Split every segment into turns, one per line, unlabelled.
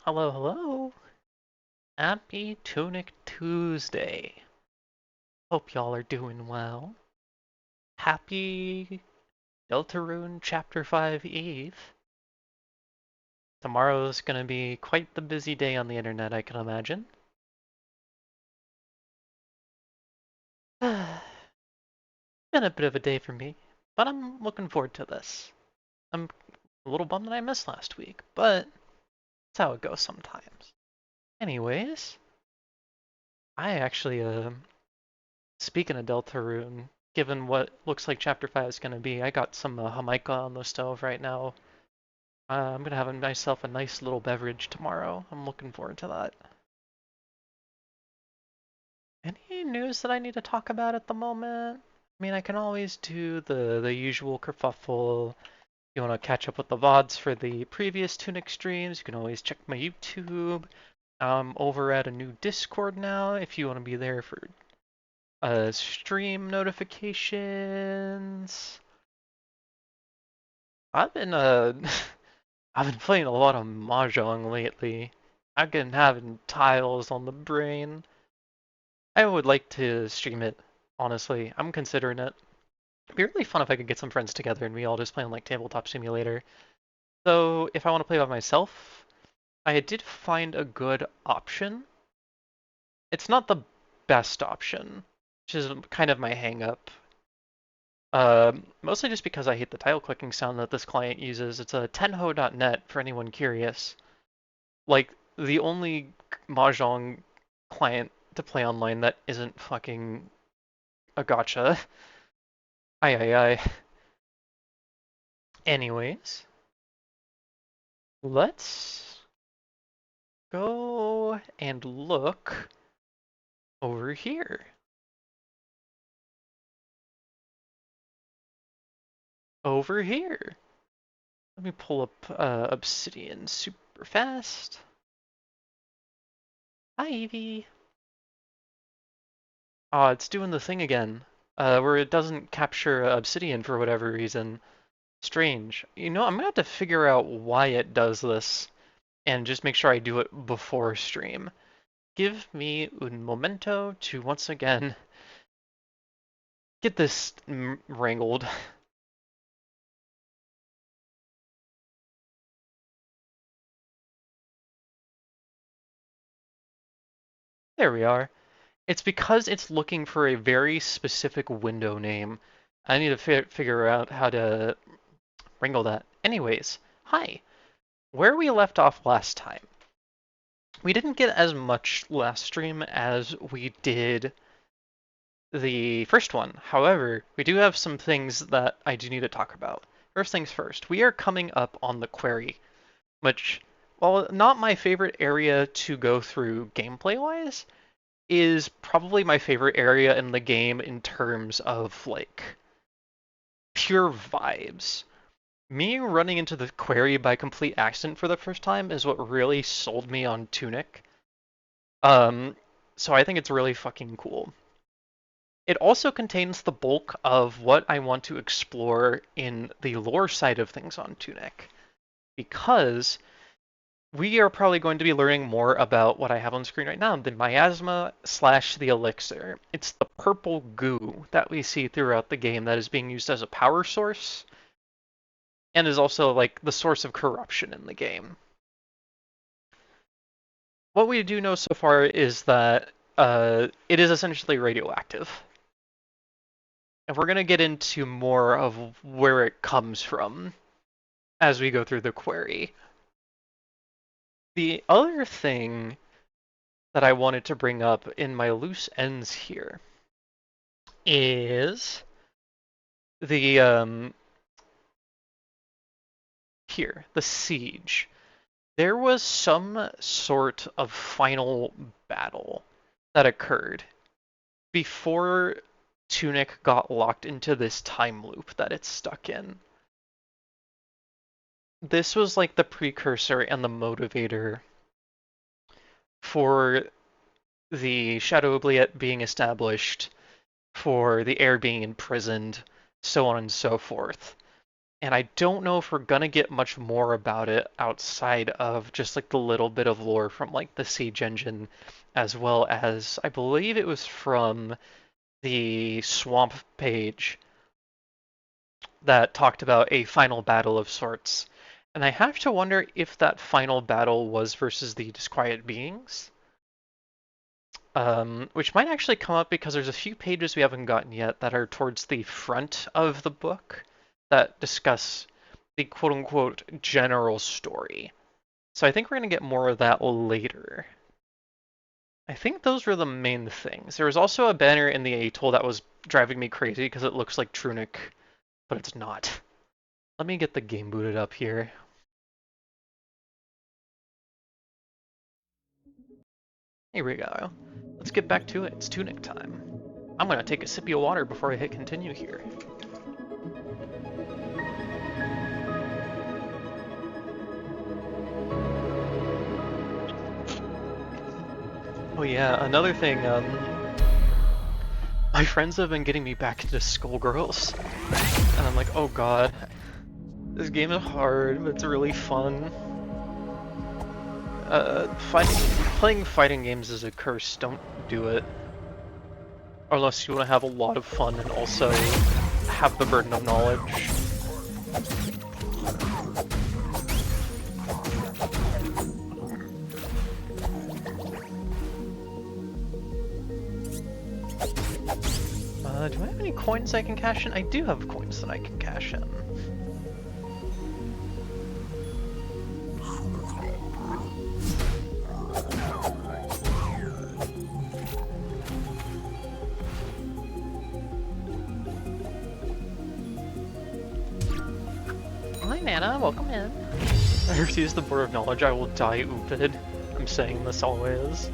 Hello, hello. Happy Tunic Tuesday. Hope y'all are doing well. Happy Deltarune Chapter 5 Eve. Tomorrow's gonna be quite the busy day on the internet, I can imagine. Been a bit of a day for me, but I'm looking forward to this. I'm a little bummed that I missed last week, but that's how it goes sometimes. Anyways, I actually, speaking of Deltarune, given what looks like Chapter 5 is going to be, I got some Jamaica on the stove right now. I'm going to have myself a nice little beverage tomorrow. I'm looking forward to that. Any news that I need to talk about at the moment? I mean, I can always do the usual kerfuffle. You want to catch up with the VODs for the previous Tunic streams, you can always check my YouTube. I'm over at a new Discord now if you want to be there for stream notifications. I've been I've been playing a lot of mahjong lately. I've been having tiles on the brain. I would like to stream it, honestly. I'm considering it. It'd be really fun if I could get some friends together and we all just play on like Tabletop Simulator. So if I want to play by myself, I did find a good option. It's not the best option, which is kind of my hang up. Mostly just because I hate the tile clicking sound that this client uses. It's a tenho.net for anyone curious. Like, the only Mahjong client to play online that isn't fucking a gotcha. Aye, aye, aye. Anyways, let's go and look over here. Over here. Let me pull up Obsidian super fast. Hi, Evie. Oh, it's doing the thing again, where it doesn't capture Obsidian for whatever reason. Strange. You know, I'm gonna have to figure out why it does this and just make sure I do it before stream. Give me un momento to once again get this wrangled. There we are. It's because it's looking for a very specific window name. I need to figure out how to wrangle that. Anyways, hi. Where we left off last time. We didn't get as much last stream as we did the first one. However, we do have some things that I do need to talk about. First things first, we are coming up on the quarry, which, while not my favorite area to go through gameplay-wise, is probably my favorite area in the game in terms of, like, pure vibes. Me running into the quarry by complete accident for the first time is what really sold me on Tunic. Um, so I think it's really fucking cool. It also contains the bulk of what I want to explore in the lore side of things on Tunic, because we are probably going to be learning more about what I have on screen right now, the miasma slash the elixir. It's the purple goo that we see throughout the game that is being used as a power source and is also like the source of corruption in the game. What we do know so far is that it is essentially radioactive. And we're going to get into more of where it comes from as we go through the query. The other thing that I wanted to bring up in my loose ends here is the the siege. There was some sort of final battle that occurred before Tunic got locked into this time loop that it's stuck in. This was like the precursor and the motivator for the Shadow Oubliette being established, for the heir being imprisoned, so on and so forth. And I don't know if we're gonna get much more about it outside of just like the little bit of lore from like the Siege engine, as well as I believe it was from the Swamp page that talked about a final battle of sorts. And I have to wonder if that final battle was versus the Disquiet Beings, which might actually come up because there's a few pages we haven't gotten yet that are towards the front of the book that discuss the quote-unquote general story. So I think we're going to get more of that later. I think those were the main things. There was also a banner in the atoll that was driving me crazy because it looks like TUNIC, but it's not. Let me get the game booted up here. Here we go. Let's get back to it. It's TUNIC time. I'm gonna take a sip of water before I hit continue here. Oh yeah, another thing, my friends have been getting me back into Skullgirls, and I'm like, oh god, this game is hard, but it's really fun. Playing fighting games is a curse, don't do it. Unless you want to have a lot of fun and also have the burden of knowledge. Do I have any coins I can cash in? I do have coins that I can cash in. Hi Nana, welcome in. I refuse the Board of Knowledge, I will die ooped. I'm saying this always.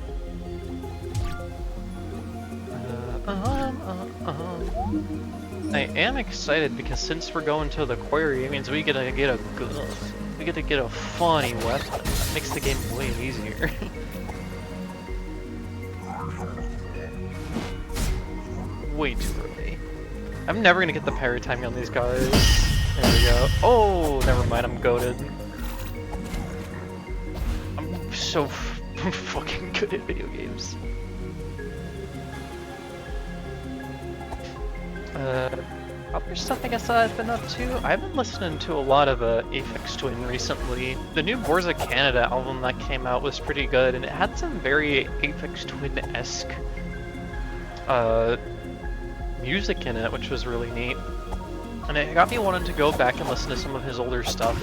I am excited because since we're going to the quarry, it means we get to get a funny weapon. That makes the game way easier. Way too early. I'm never gonna get the parry timing on these guys. There we go. Oh, never mind. I'm goated. I'm so fucking good at video games. Other stuff I guess that I've been up to. I've been listening to a lot of Aphex Twin recently. The new Borza Canada album that came out was pretty good, and it had some very Aphex Twin-esque music in it, which was really neat. And it got me wanting to go back and listen to some of his older stuff.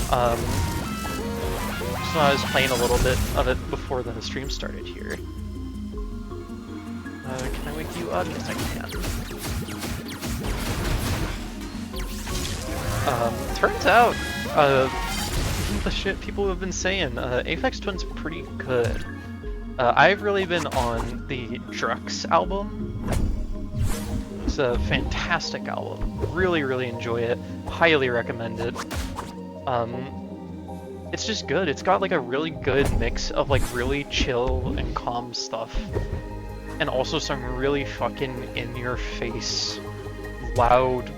So I was playing a little bit of it before the stream started here. Can I wake you up? Yes, I can. Turns out, the shit people have been saying, Aphex Twin's pretty good. I've really been on the Drux album. It's a fantastic album. Really, really enjoy it. Highly recommend it. It's just good. It's got like a really good mix of like really chill and calm stuff. And also some really fucking in-your-face, loud,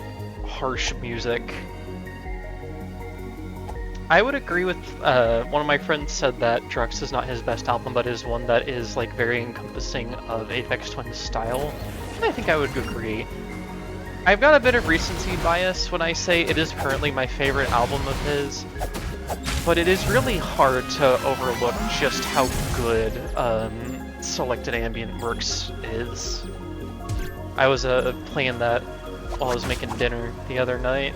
harsh music. I would agree with, one of my friends said that Drux is not his best album, but is one that is like very encompassing of Aphex Twin's style. And I think I would agree. I've got a bit of recency bias when I say it is currently my favorite album of his, but it is really hard to overlook just how good, Selected Ambient Works is. I was playing that while I was making dinner the other night,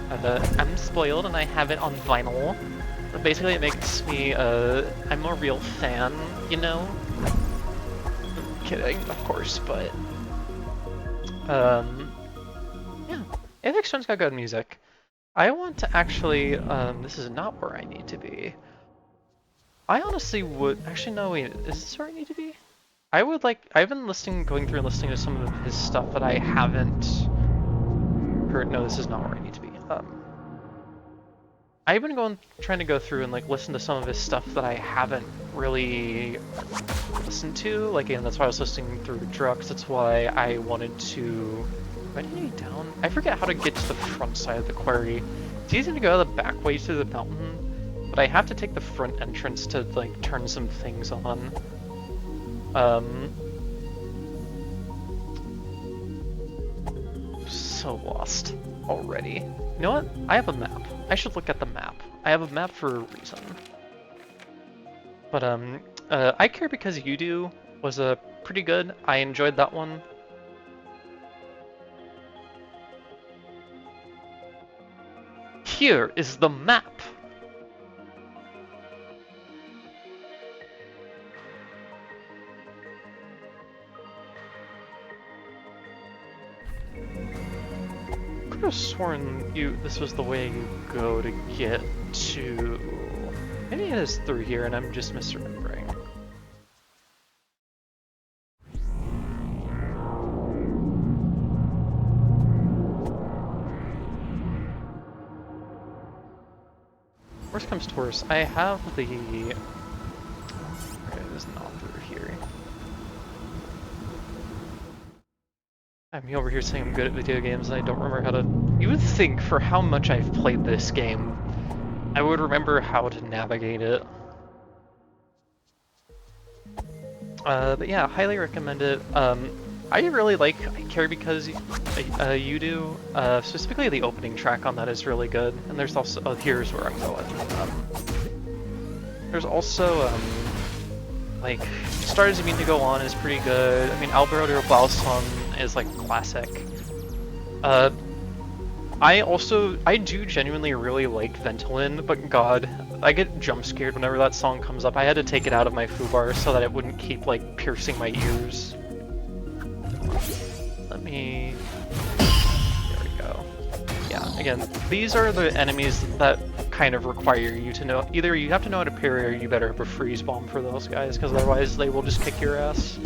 and I'm spoiled and I have it on vinyl. But basically it makes me, I'm a real fan, you know? I'm kidding, of course, but... yeah. Aphex Twin's got good music. I want to actually, this is not where I need to be. I honestly would, actually no wait, is this where I need to be? I would like, I've been going through and listening to some of his stuff that I haven't heard. No, this is not where I need to be. I've been trying to go through and like listen to some of his stuff that I haven't really listened to. Like, again, that's why I was listening through Drux. That's why I wanted to Do I need down? I forget how to get to the front side of the quarry. It's easy to go the back way to the mountain, but I have to take the front entrance to like turn some things on. So lost already. You know what? I have a map. I should look at the map. I have a map for a reason. But I Care Because You Do was pretty good. I enjoyed that one. Here is the map. Could have sworn this was the way you go to get to. Maybe it is through here, and I'm just misremembering. Worst comes to worst, I have the. Okay, it is not through here. I'm over here saying I'm good at video games, and I don't remember how to. You would think, for how much I've played this game, I would remember how to navigate it. But yeah, highly recommend it. I really like I Care Because You Do. Specifically, the opening track on that is really good. And there's also here's where I'm going. There's also like Start As You Mean to Go On is pretty good. I mean, Alberto Balson is like classic. I do genuinely really like Ventolin, but God, I get jump scared whenever that song comes up. I had to take it out of my foobar so that it wouldn't keep like piercing my ears. Let me. There we go. Yeah, again, these are the enemies that kind of require you to know. Either you have to know how to parry or you better have a freeze bomb for those guys, because otherwise they will just kick your ass.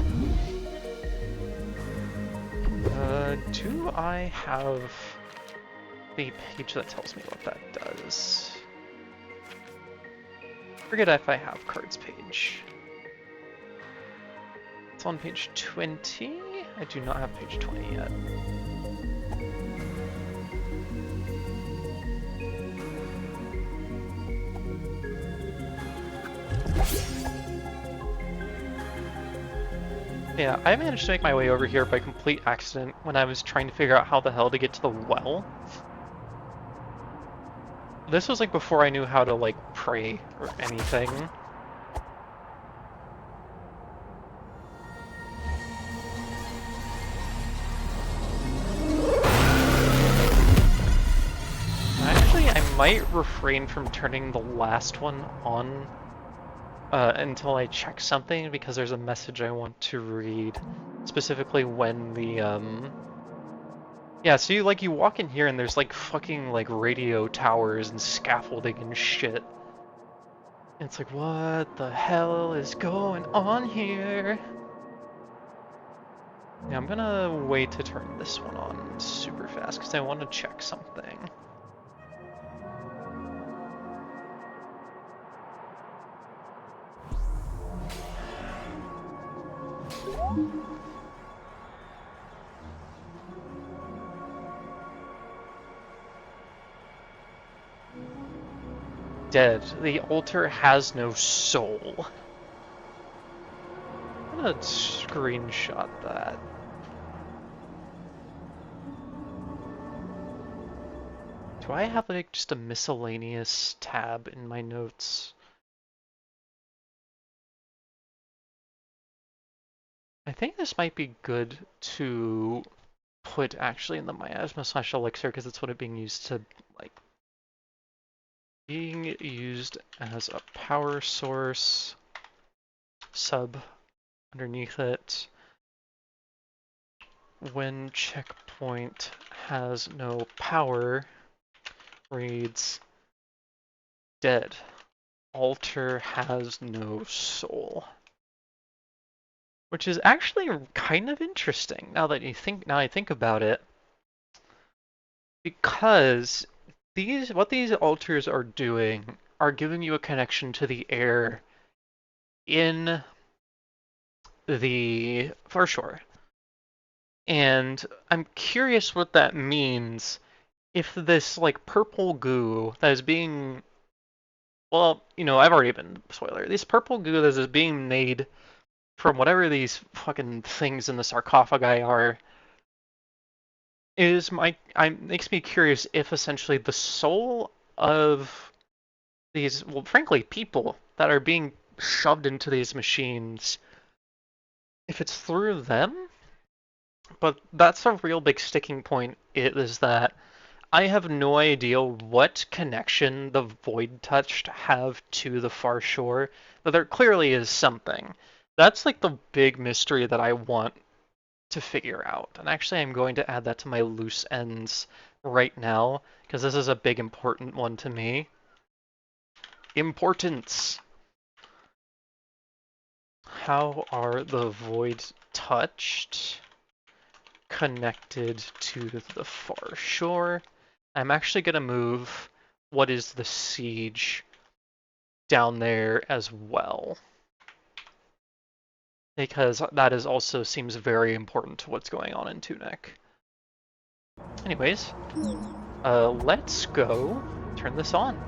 Do I have the page that tells me what that does? Forget if I have cards page. It's on page 20. I do not have page 20 yet. Yeah, I managed to make my way over here by complete accident when I was trying to figure out how the hell to get to the well. This was like before I knew how to like pray or anything. Actually, I might refrain from turning the last one on until I check something, because there's a message I want to read. Specifically when the yeah, so you walk in here and there's like fucking like radio towers and scaffolding and shit. And it's like, what the hell is going on here? Yeah, I'm gonna wait to turn this one on super fast because I want to check something. Dead. The altar has no soul. I'm gonna screenshot that. Do I have like just a miscellaneous tab in my notes? I think this might be good to put actually in the miasma/elixir, because it's what it's being used to like being used as a power source. Sub underneath it. When checkpoint has no power, reads dead. Altar has no soul. Which is actually kind of interesting now that I think about it. Because what these altars are doing are giving you a connection to the air in the Farshore. And I'm curious what that means if this, like, purple goo that is being... Well, you know, I've already been spoiler. This purple goo that is being made from whatever these fucking things in the sarcophagi are makes me curious if essentially the soul of these, well, frankly, people that are being shoved into these machines, if it's through them. But that's a real big sticking point, is that I have no idea what connection the Void Touched have to the Far Shore, but there clearly is something. That's like the big mystery that I want to figure out. And actually, I'm going to add that to my loose ends right now, because this is a big important one to me. Importance. How are the Void Touched connected to the Far Shore? I'm actually going to move what is the siege down there as well, because that is also seems very important to what's going on in TUNIC. Anyways, let's go turn this on.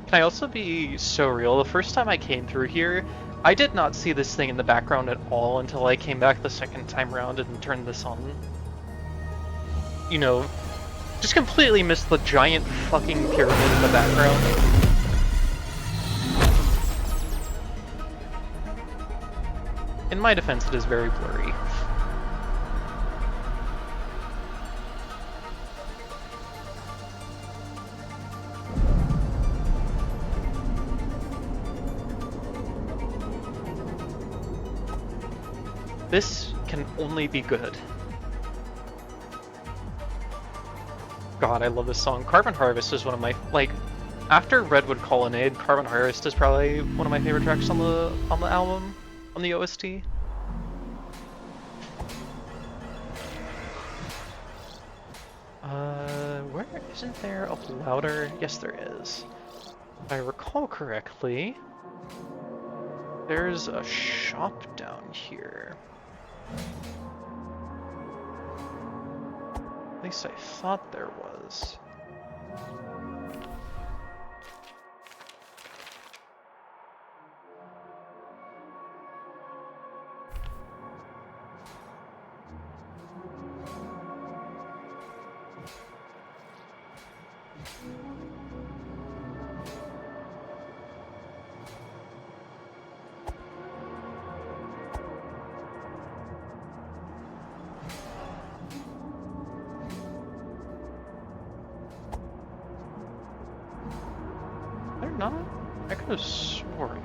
Can I also be so real? The first time I came through here, I did not see this thing in the background at all until I came back the second time around and turned this on. You know, just completely missed the giant fucking pyramid in the background. In my defense, it is very blurry. This can only be good. God, I love this song. Carbon Harvest is one of my, like, after Redwood Colonnade, Carbon Harvest is probably one of my favorite tracks on the album, on the OST. Where isn't there a louder? Yes, there is. If I recall correctly, there's a shop down here. At least I thought there was. They're not? I could have sworn.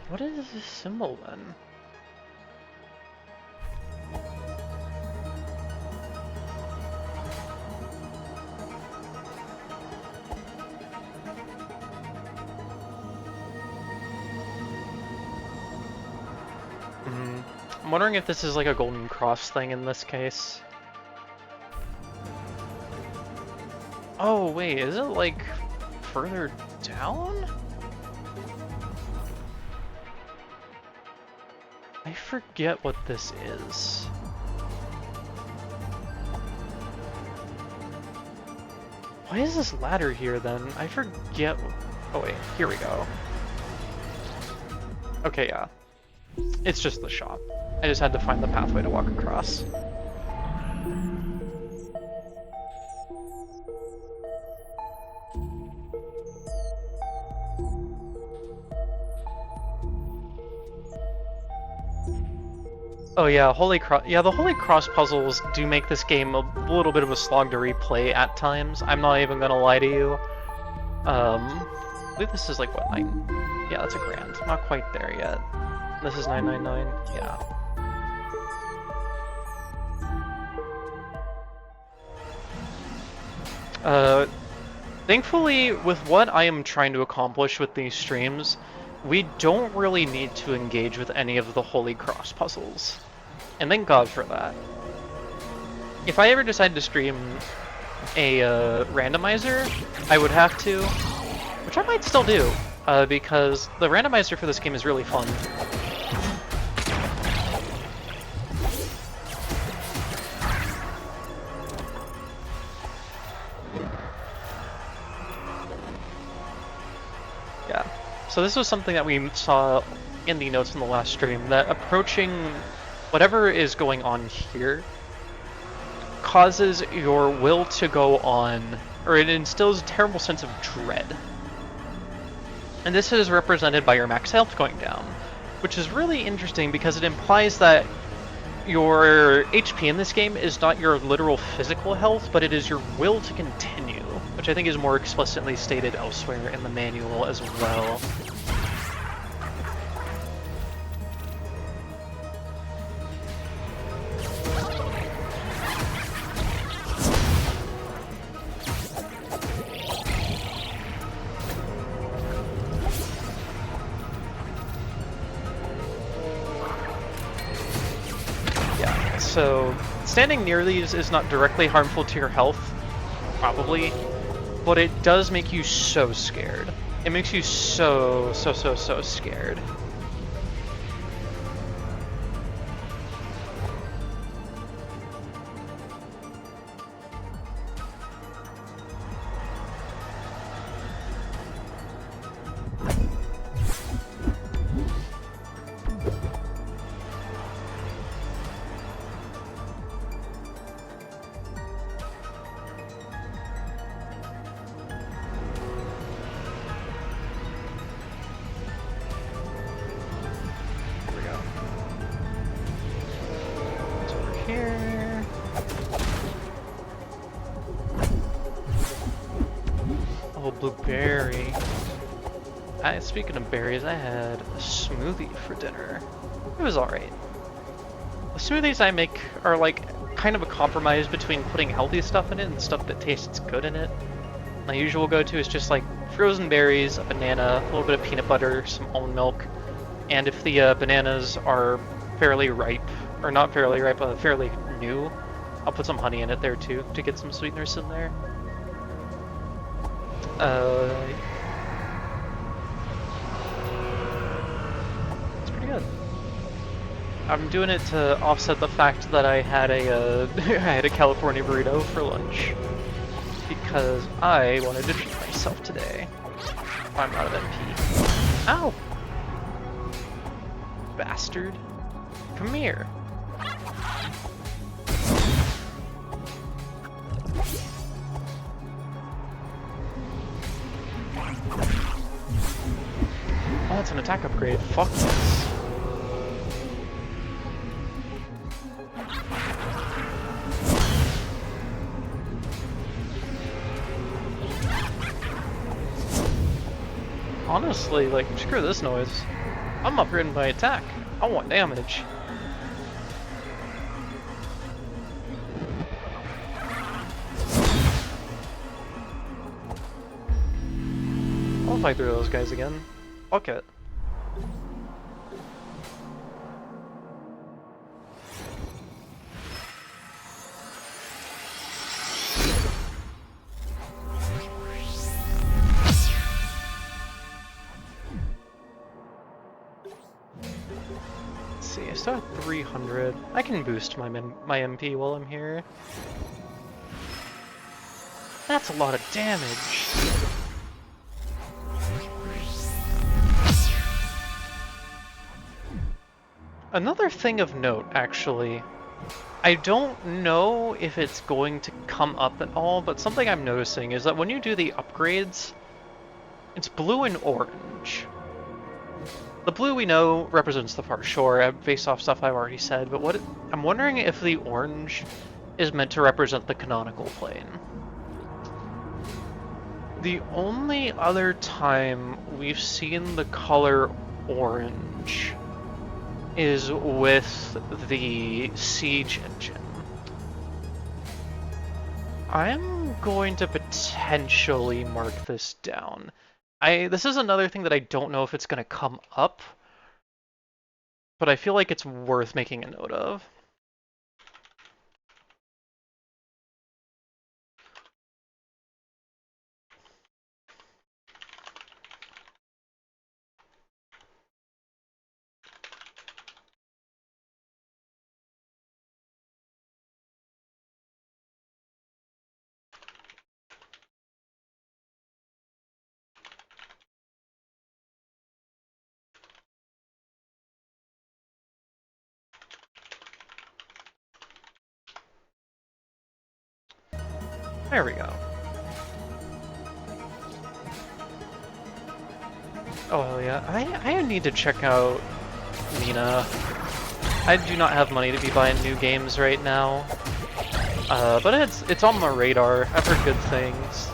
What is this symbol then? I'm wondering if this is like a golden cross thing in this case. Oh wait, is it like further down? I forget what this is. Why is this ladder here then? I forget. Oh wait, here we go. Okay, yeah. It's just the shop. I just had to find the pathway to walk across. Oh yeah, Holy Cross. Yeah, the Holy Cross puzzles do make this game a little bit of a slog to replay at times. I'm not even gonna lie to you. I believe this is like what, 9? Yeah, that's a grand. Not quite there yet. This is 999. Yeah. Thankfully, with what I am trying to accomplish with these streams, we don't really need to engage with any of the Holy Cross puzzles. And thank God for that. If I ever decide to stream a randomizer, I would have to, which I might still do, because the randomizer for this game is really fun. Yeah. So this was something that we saw in the notes from the last stream, that approaching whatever is going on here causes your will to go on, or it instills a terrible sense of dread. And this is represented by your max health going down, which is really interesting because it implies that your HP in this game is not your literal physical health, but it is your will to continue, which I think is more explicitly stated elsewhere in the manual as well. So, standing near these is not directly harmful to your health, probably, but it does make you so scared. It makes you so scared. Blueberry. Speaking of berries, I had a smoothie for dinner. It was alright. The smoothies I make are like kind of a compromise between putting healthy stuff in it and stuff that tastes good in it. My usual go-to is just like frozen berries, a banana, a little bit of peanut butter, some almond milk, and if the bananas are fairly ripe, or not fairly ripe, fairly new, I'll put some honey in it there too to get some sweeteners in there. It's pretty good. I'm doing it to offset the fact that I had a I had a California burrito for lunch because I wanted to treat myself today. I'm out of MP. Ow! Bastard. Come here. Oh, it's an attack upgrade. Fuck this. Honestly, like, screw this noise. I'm upgrading my attack. I want damage. I'll fight through those guys again. Fuck it. Let's see, I still have 300. I can boost my MP while I'm here. That's a lot of damage. Another thing of note, actually, I don't know if it's going to come up at all, but something I'm noticing is that when you do the upgrades, it's blue and orange. The blue we know represents the far shore, based off stuff I've already said, but I'm wondering if the orange is meant to represent the canonical plane. The only other time we've seen the color orange is with the Siege engine. I'm going to potentially mark this down. This is another thing that I don't know if it's going to come up, but I feel like it's worth making a note of. There we go. Oh hell yeah, I need to check out Nina. I do not have money to be buying new games right now, but it's on my radar. I've heard good things.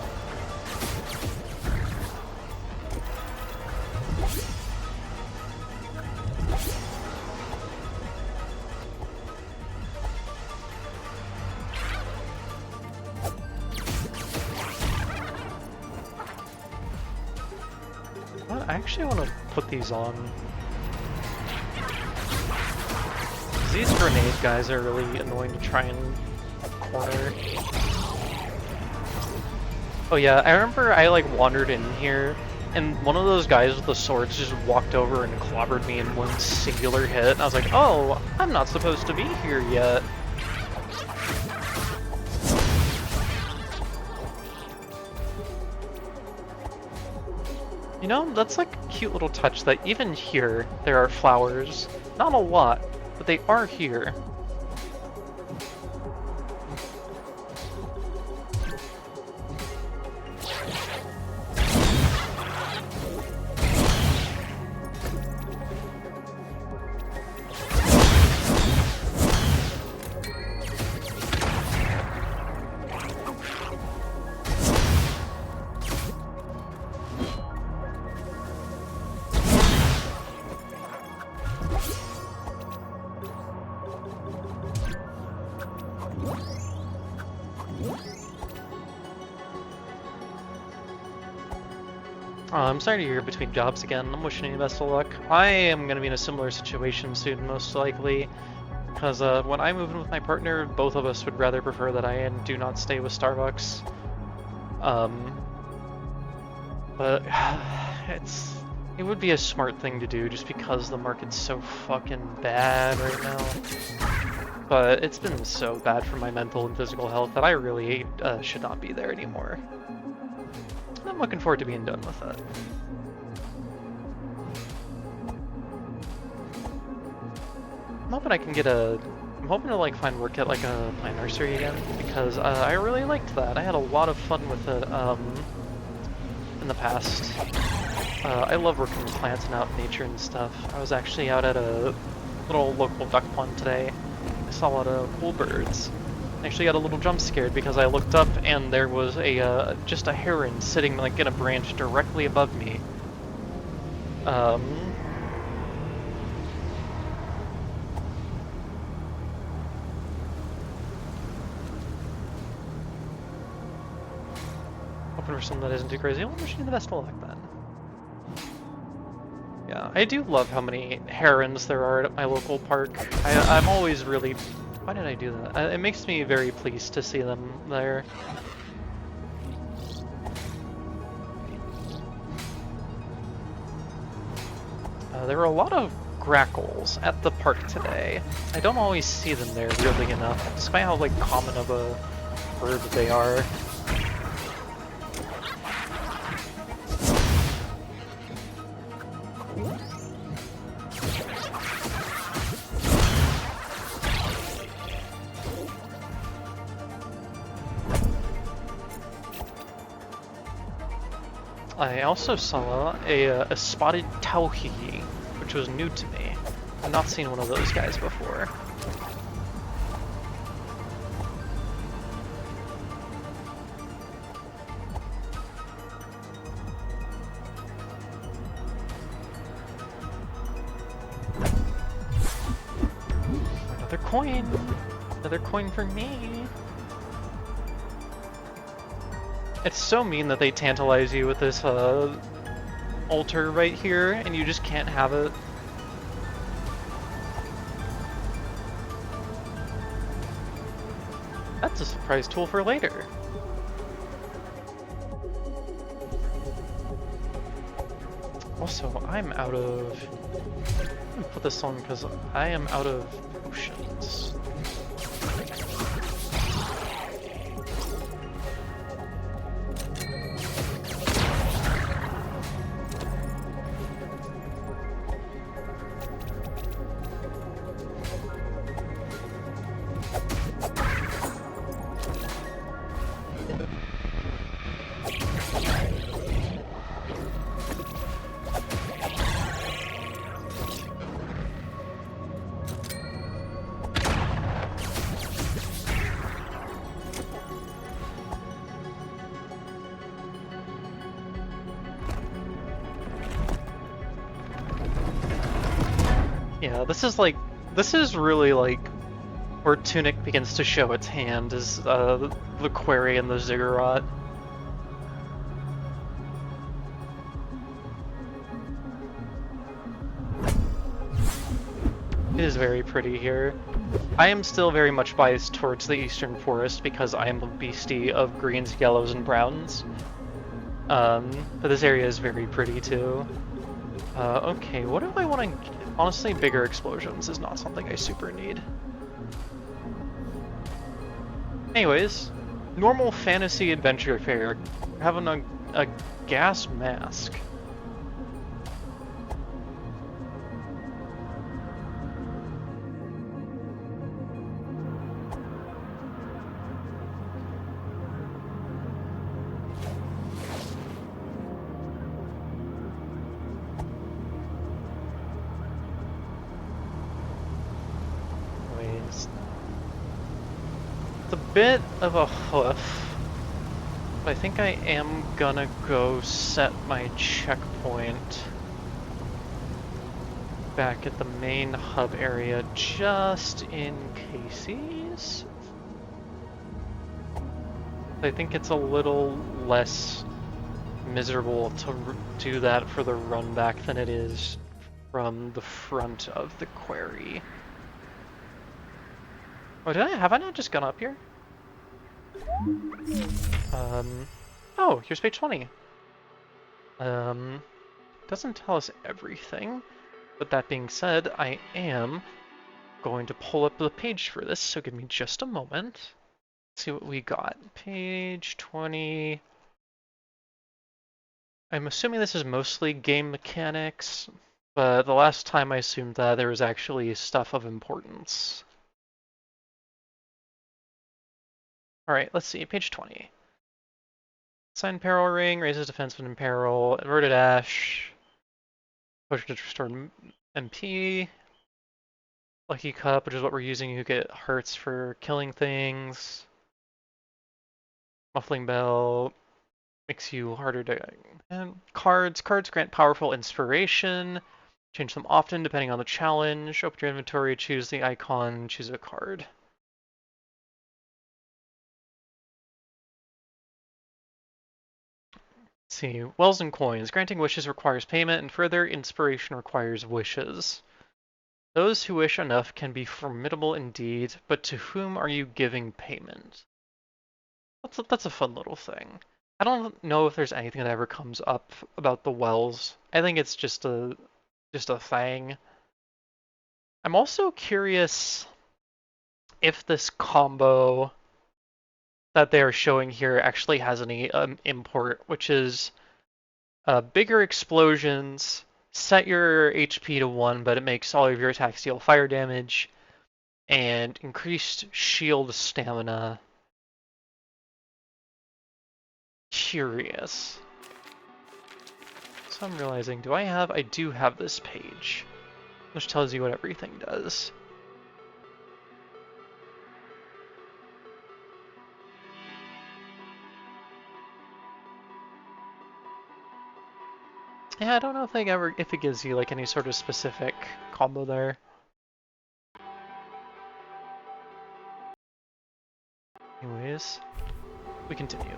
I actually want to put these on. These grenade guys are really annoying to try and corner. Oh yeah, I remember I like wandered in here, and one of those guys with the swords just walked over and clobbered me in one singular hit, and I was like, oh, I'm not supposed to be here yet. You know, that's like a cute little touch that even here there are flowers. Not a lot, but they are here. I'm sorry to hear you're between jobs again. I'm wishing you the best of luck. I am going to be in a similar situation soon, most likely, because when I move in with my partner, both of us would rather prefer that I do not stay with Starbucks. But it would be a smart thing to do just because the market's so fucking bad right now. But it's been so bad for my mental and physical health that I really should not be there anymore. I'm looking forward to being done with it. I'm hoping I can get I'm hoping to like find work at like a plant nursery again, because I really liked that. I had a lot of fun with it in the past. I love working with plants and out in nature and stuff. I was actually out at a little local duck pond today. I saw a lot of cool birds. I actually got a little jump scared because I looked up and there was just a heron sitting like in a branch directly above me. Hoping for something that isn't too crazy. I'm wishing you the best of luck then. Yeah, I do love how many herons there are at my local park. I'm always really... Why did I do that? It makes me very pleased to see them there. There were a lot of grackles at the park today. I don't always see them there, weirdly enough, despite how like common of a bird they are. I also saw a spotted towhee, which was new to me. I've not seen one of those guys before. Another coin! Another coin for me! It's so mean that they tantalize you with this altar right here, and you just can't have it. That's a surprise tool for later. Also, I'm out of... I'm gonna put this on because I am out of potions. Yeah, this is really like where Tunic begins to show its hand, is the quarry and the ziggurat. It is very pretty here. I am still very much biased towards the Eastern Forest because I am a beastie of greens, yellows, and browns. But this area is very pretty too. Okay, what do I want to... Honestly, bigger explosions is not something I super need. Anyways, normal fantasy adventure fare. Having a gas mask. Anyways, it's a bit of a hoof, but I think I am gonna go set my checkpoint back at the main hub area just in cases. I think it's a little less miserable to do that for the run back than it is from the front of the quarry. Oh, have I not just gone up here? Oh, here's page 20. Doesn't tell us everything, but that being said, I am going to pull up the page for this, so give me just a moment. Let's see what we got. Page 20. I'm assuming this is mostly game mechanics, but the last time I assumed that there was actually stuff of importance. Alright, let's see, page 20. Sign peril ring, raises defense when in peril, inverted ash, potion to restore MP, lucky cup, which is what we're using, you get hearts for killing things, muffling bell, makes you harder to... And cards grant powerful inspiration, change them often depending on the challenge, open your inventory, choose the icon, choose a card. Let's see, wells and coins. Granting wishes requires payment, and further inspiration requires wishes. Those who wish enough can be formidable indeed, but to whom are you giving payment? That's a fun little thing. I don't know if there's anything that ever comes up about the wells. I think it's just a thing. I'm also curious if this combo that they're showing here actually has any import, which is bigger explosions, set your HP to 1, but it makes all of your attacks deal fire damage, and increased shield stamina. Curious. So I'm realizing, I do have this page, which tells you what everything does. Yeah, I don't know if it gives you like any sort of specific combo there. Anyways, we continue.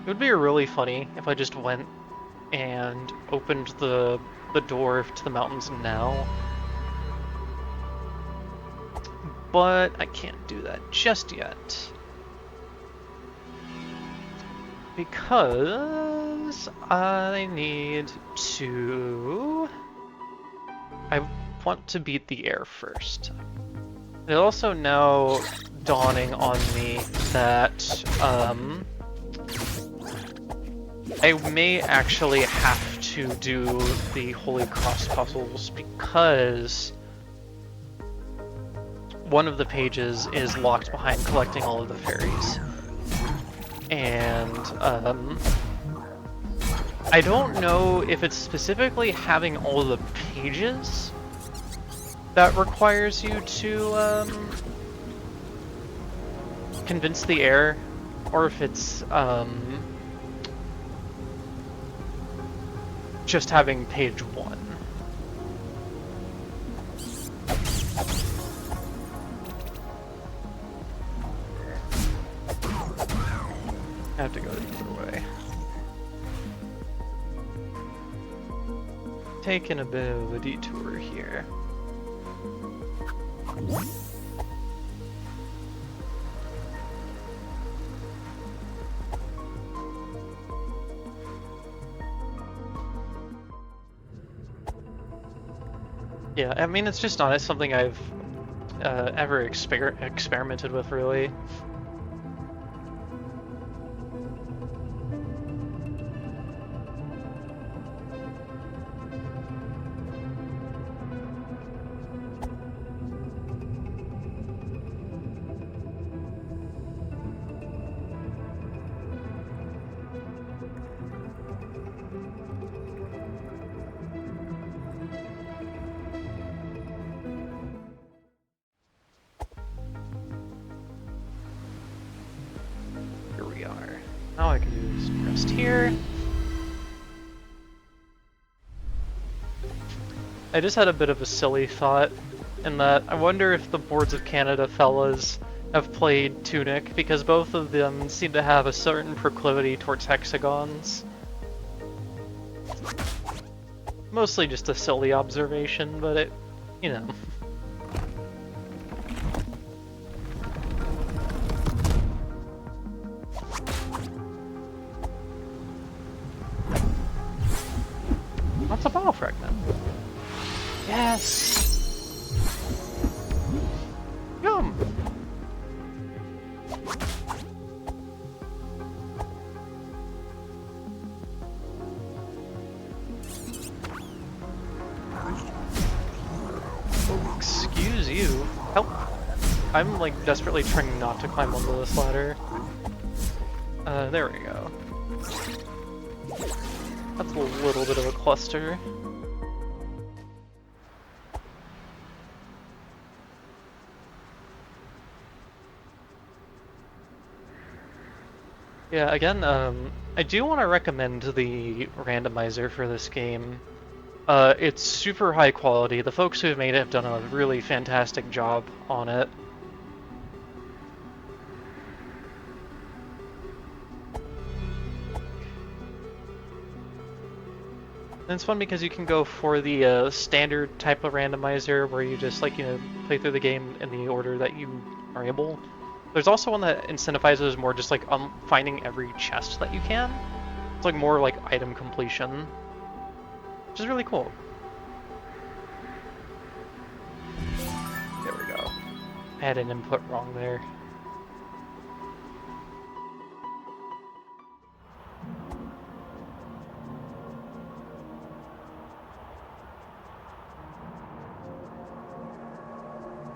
It would be really funny if I just went and opened the door to the mountains now. But I can't do that just yet. Because I want to beat the air first. It's also now dawning on me that I may actually have to do the Holy Cross puzzles because one of the pages is locked behind collecting all of the fairies. And I don't know if it's specifically having all the pages that requires you to convince the air, or if it's just having page 1. I have to go the other way. Taking a bit of a detour here. Yeah, I mean, it's just not something I've ever experimented with, really. Here we are. Now I can do some rest here. I just had a bit of a silly thought in that I wonder if the Boards of Canada fellas have played Tunic, because both of them seem to have a certain proclivity towards hexagons. Mostly just a silly observation, but it, you know. What's a bottle fragment? Yes! Yum! Oh, excuse you. Help! I'm like desperately trying not to climb onto this ladder. There we go. That's a little bit of a cluster. Yeah, again, I do want to recommend the randomizer for this game. It's super high quality. The folks who've made it have done a really fantastic job on it. And it's fun because you can go for the standard type of randomizer where you just, like, you know, play through the game in the order that you are able. There's also one that incentivizes more just like finding every chest that you can. It's like more like item completion, which is really cool. There we go. I had an input wrong there.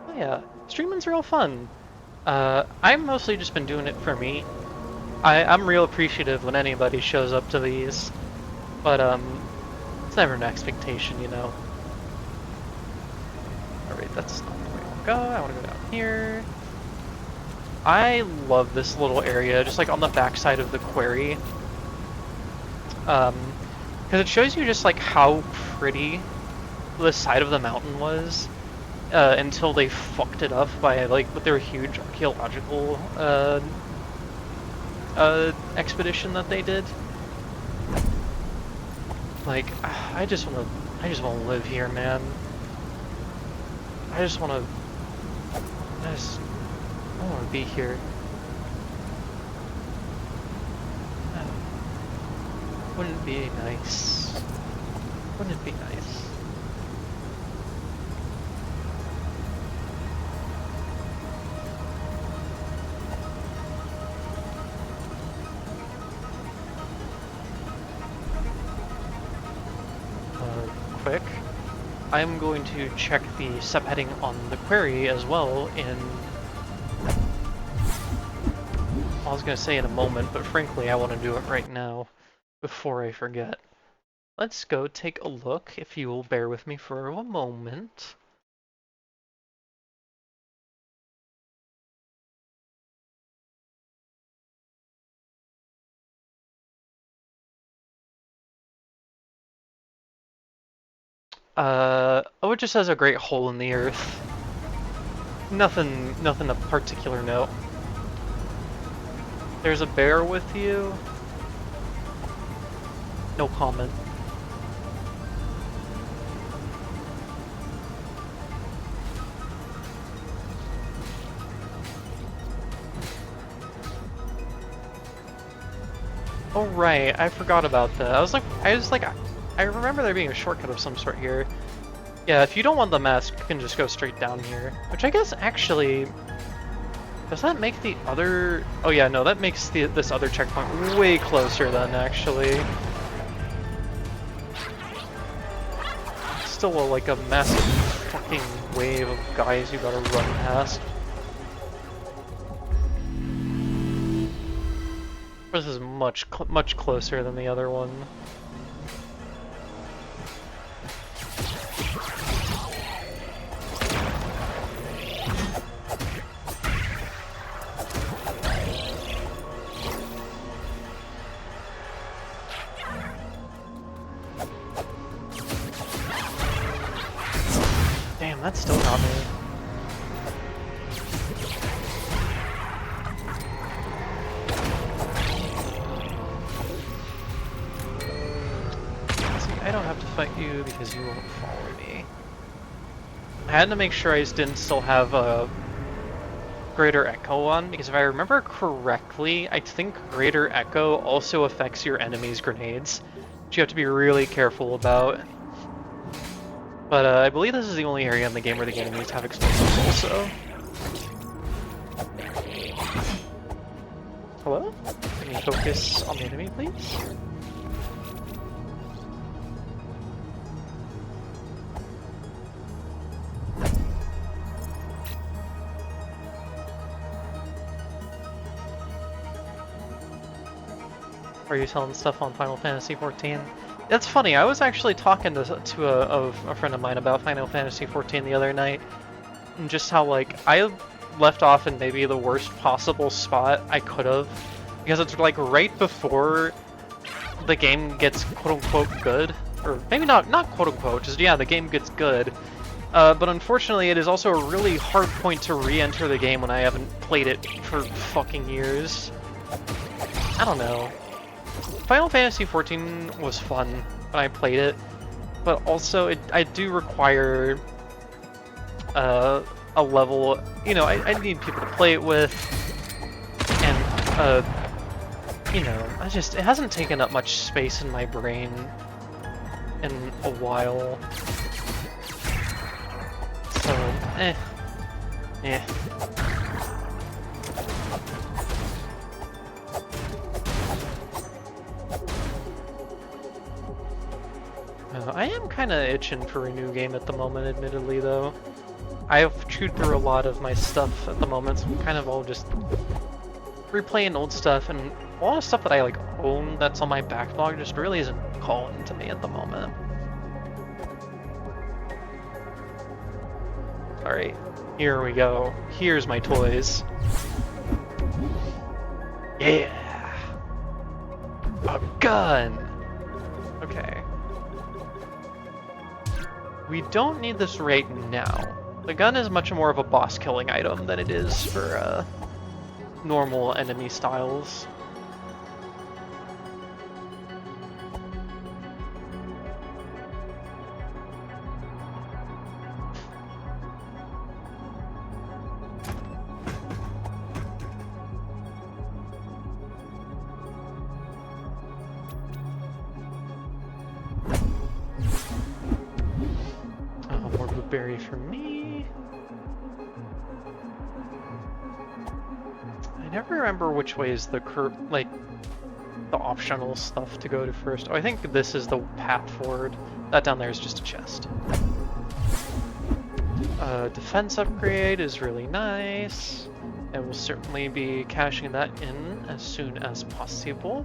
Oh yeah, streaming's real fun. I've mostly just been doing it for me. I'm real appreciative when anybody shows up to these, but it's never an expectation, you know. Alright, that's not the way I want to go. I want to go down here. I love this little area, just like on the backside of the quarry. Because it shows you just like how pretty the side of the mountain was until they fucked it up by like with their huge archaeological expedition that they did. Like, I just want to live here, man. I want to be here. Wouldn't it be nice? Wouldn't it be nice? Quick. I'm going to check the subheading on the query as well in... I was going to say in a moment, but frankly I want to do it right now before I forget. Let's go take a look, if you will bear with me for a moment. Oh, it just has a great hole in the earth. Nothing of particular note. There's a bear with you. No comment. Oh right, I forgot about that. I was like, I remember there being a shortcut of some sort here. Yeah, if you don't want the mask, you can just go straight down here. Which I guess actually, does that make the other? Oh yeah, no, that makes this other checkpoint way closer then actually. Still like a massive fucking wave of guys you gotta run past. This is much closer than the other one. Damn, that's still not me. I don't have to fight you because you won't follow me. I had to make sure I didn't still have a Greater Echo on, because if I remember correctly, I think Greater Echo also affects your enemy's grenades, which you have to be really careful about. But I believe this is the only area in the game where the enemies have explosives also. Hello? Can you focus on the enemy, please? Are you selling stuff on Final Fantasy XIV? That's funny, I was actually talking to a friend of mine about Final Fantasy XIV the other night, and just how, like, I left off in maybe the worst possible spot I could have, because it's, like, right before the game gets quote-unquote good, or maybe not quote-unquote, just, yeah, the game gets good, but unfortunately it is also a really hard point to re-enter the game when I haven't played it for fucking years. I don't know. Final Fantasy XIV was fun when I played it, but also I do require a level, you know, I need people to play it with, and you know, it hasn't taken up much space in my brain in a while, so eh. I am kind of itching for a new game at the moment, admittedly, though. I've chewed through a lot of my stuff at the moment, so I'm kind of all just replaying old stuff, and a lot of stuff that I like own that's on my backlog just really isn't calling to me at the moment. Alright, here we go. Here's my toys. Yeah! A gun! Okay. We don't need this right now. The gun is much more of a boss killing item than it is for normal enemy styles. Berry for me. I never remember which way is the the optional stuff to go to first. Oh, I think this is the path forward. That down there is just a chest. Defense upgrade is really nice. I will certainly be cashing that in as soon as possible.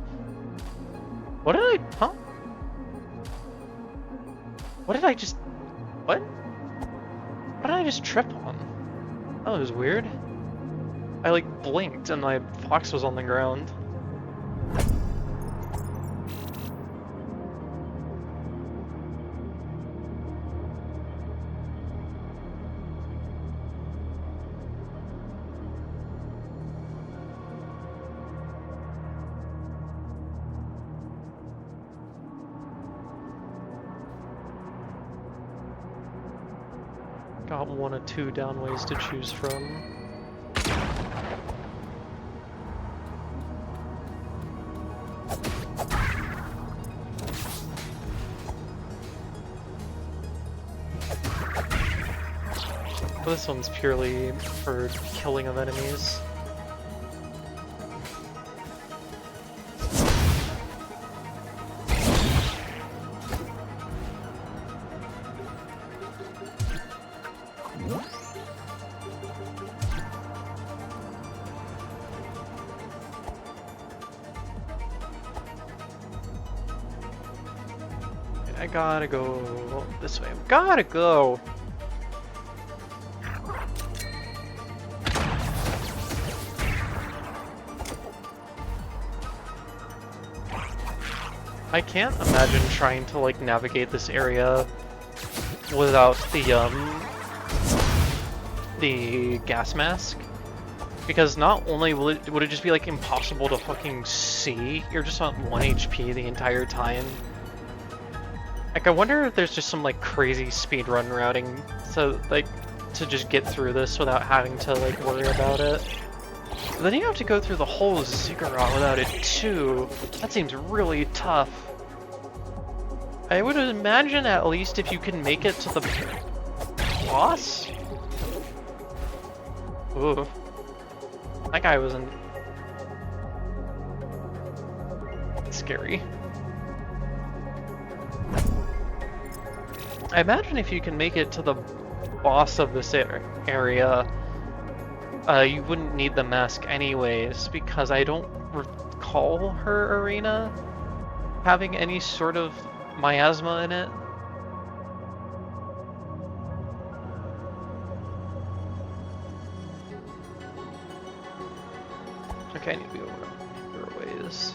What did I... Huh? What did I just... What? What did I just trip on? That was weird. I like blinked and my fox was on the ground. Got one or two downways to choose from. This one's purely for killing of enemies. I gotta go this way. Gotta go! I can't imagine trying to like navigate this area without the gas mask. Because not only would it just be like impossible to fucking see, you're just on 1 HP the entire time. Like I wonder if there's just some like crazy speedrun routing so like to just get through this without having to like worry about it. But then you have to go through the whole ziggurat without it too. That seems really tough. I would imagine at least if you can make it to the boss? Ooh. That guy wasn't scary. I imagine if you can make it to the boss of this area, you wouldn't need the mask anyways, because I don't recall her arena having any sort of miasma in it. Okay, I need to go over ways.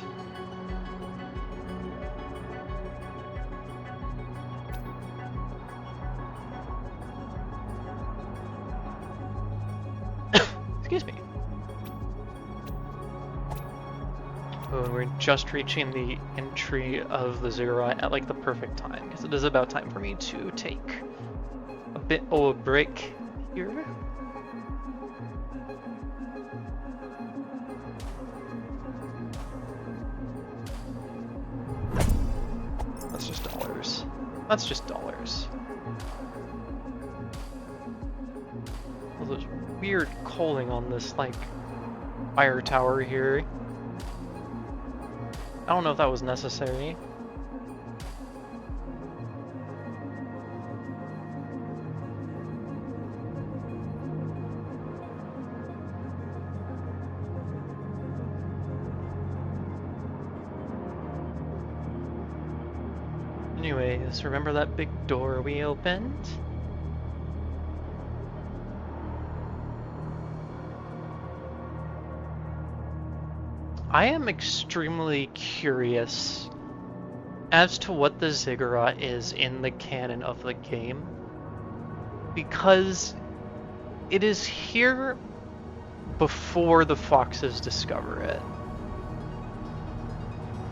Excuse me. Oh, we're just reaching the entry of the ziggurat at like the perfect time, because it is about time for me to take a bit of a break here. That's just dollars. That's just dollars. Well, there's weird coaling on this, like, fire tower here. I don't know if that was necessary. Anyways, remember that big door we opened? I am extremely curious as to what the ziggurat is in the canon of the game, because it is here before the foxes discover it.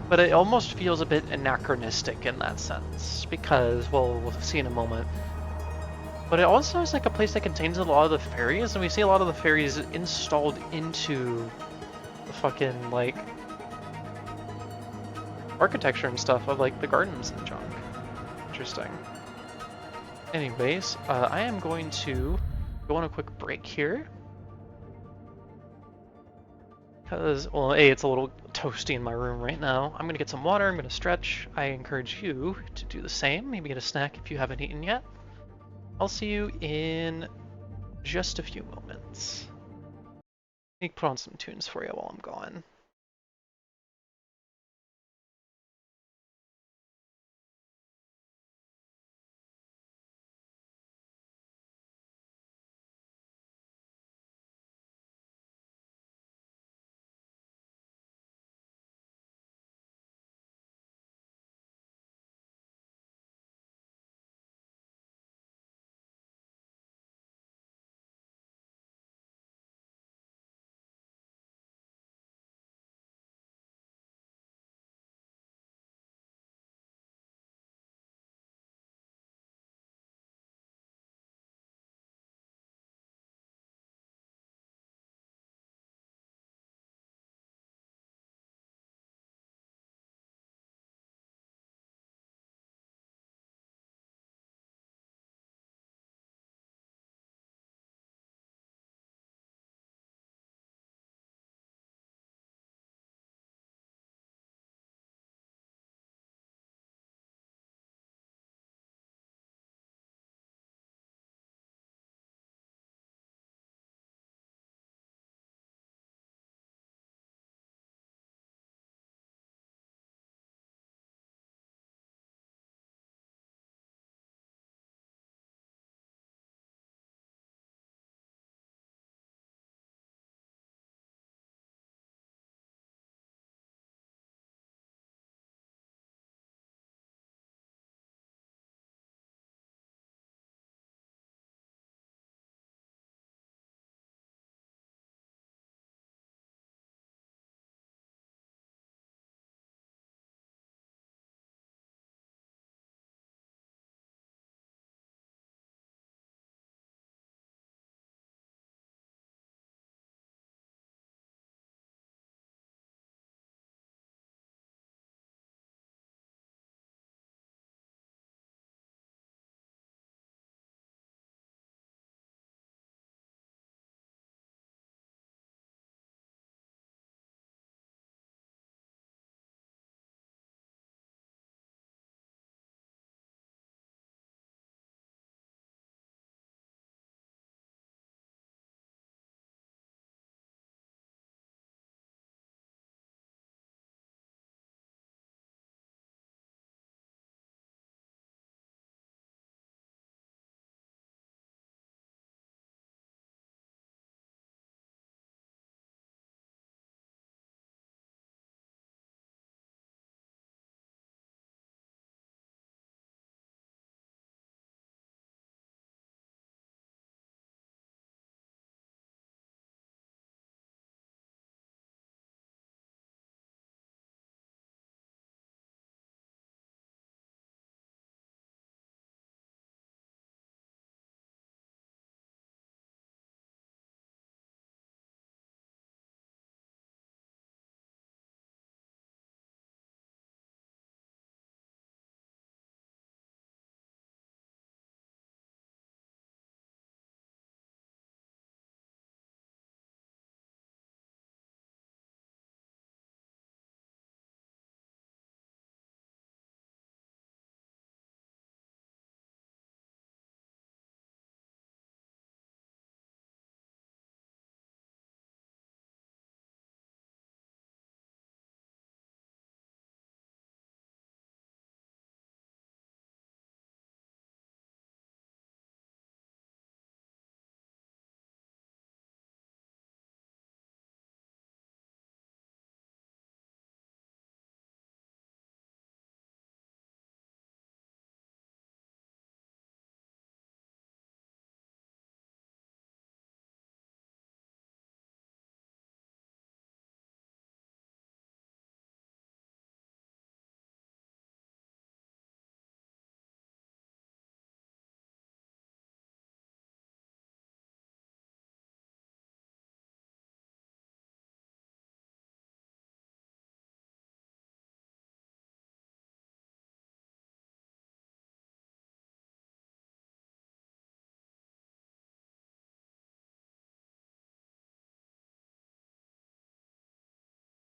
But it almost feels a bit anachronistic in that sense, because, well, we'll see in a moment. But it also is like a place that contains a lot of the fairies, and we see a lot of the fairies installed into the fucking, like, architecture and stuff of, like, the gardens and junk. Interesting. Anyways, I am going to go on a quick break here. Because, well, A, it's a little toasty in my room right now. I'm gonna get some water, I'm gonna stretch. I encourage you to do the same. Maybe get a snack if you haven't eaten yet. I'll see you in just a few moments. Let me put on some tunes for you while I'm gone.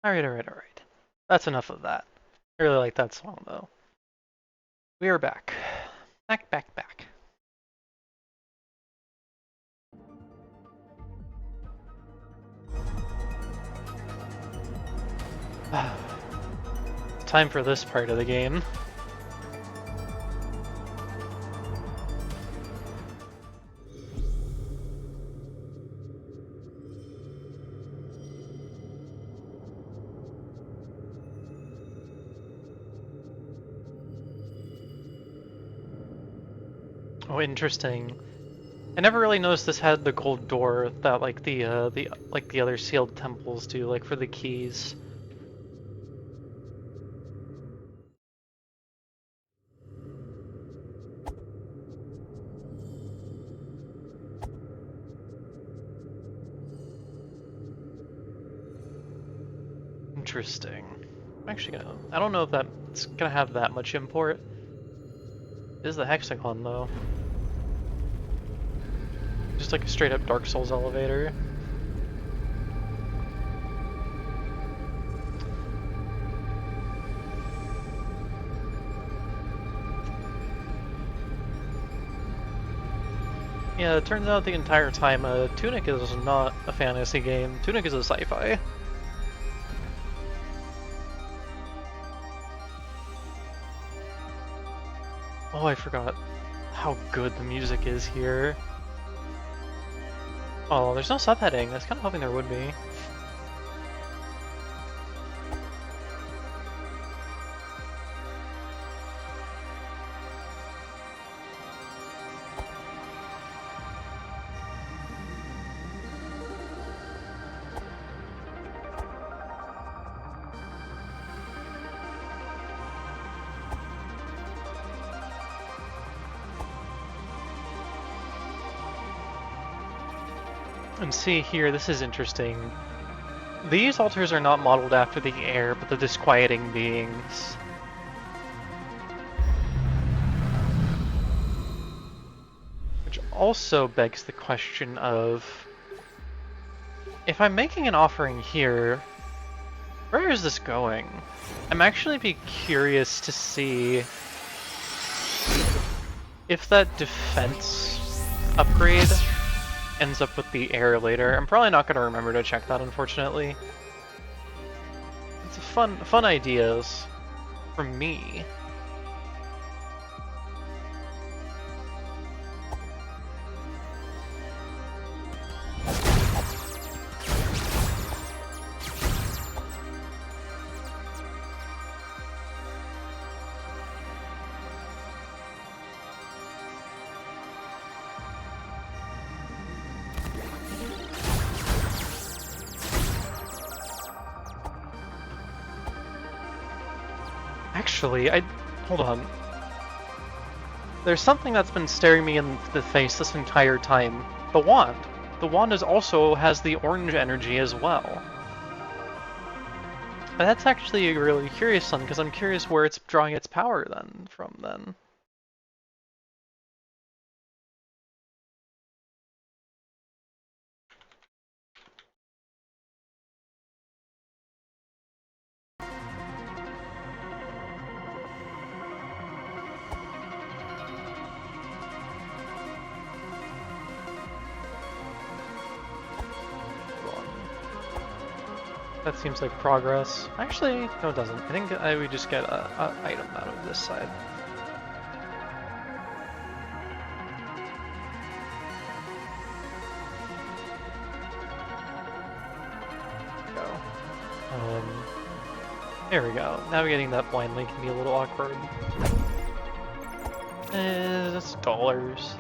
Alright. That's enough of that. I really like that song though. We are back. Back. Time for this part of the game. Oh, interesting. I never really noticed this had the gold door that like the other sealed temples do, like for the keys. Interesting. I'm actually gonna. I don't know if that's gonna have that much import. It is the hexagon though. Just like a straight up Dark Souls elevator. Yeah, it turns out the entire time Tunic is not a fantasy game. Tunic is a sci-fi. Oh, I forgot how good the music is here. Oh, there's no subheading. I was kind of hoping there would be. And see here, this is interesting. These altars are not modeled after the air, but the disquieting beings. Which also begs the question of, if I'm making an offering here, where is this going? I'm actually be curious to see if that defense upgrade ends up with the air later. I'm probably not going to remember to check that, unfortunately. It's a fun ideas from me. Actually, hold on. There's something that's been staring me in the face this entire time. The wand. The wand has the orange energy as well. And that's actually a really curious one, because I'm curious where it's drawing its power from then. That seems like progress. Actually, no it doesn't. I think we just get a item out of this side. There we go. Navigating that blindly can be a little awkward. That's dollars.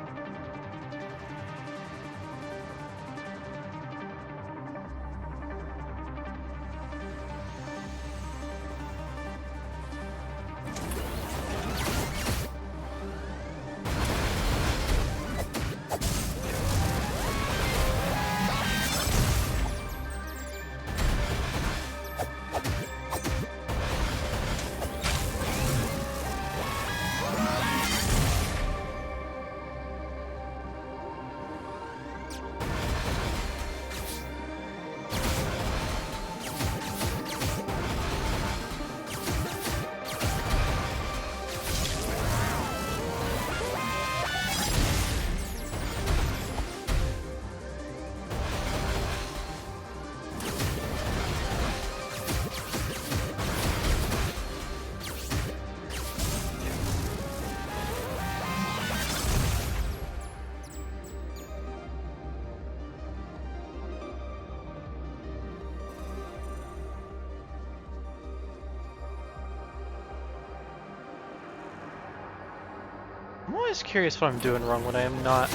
I'm always curious what I'm doing wrong when I am not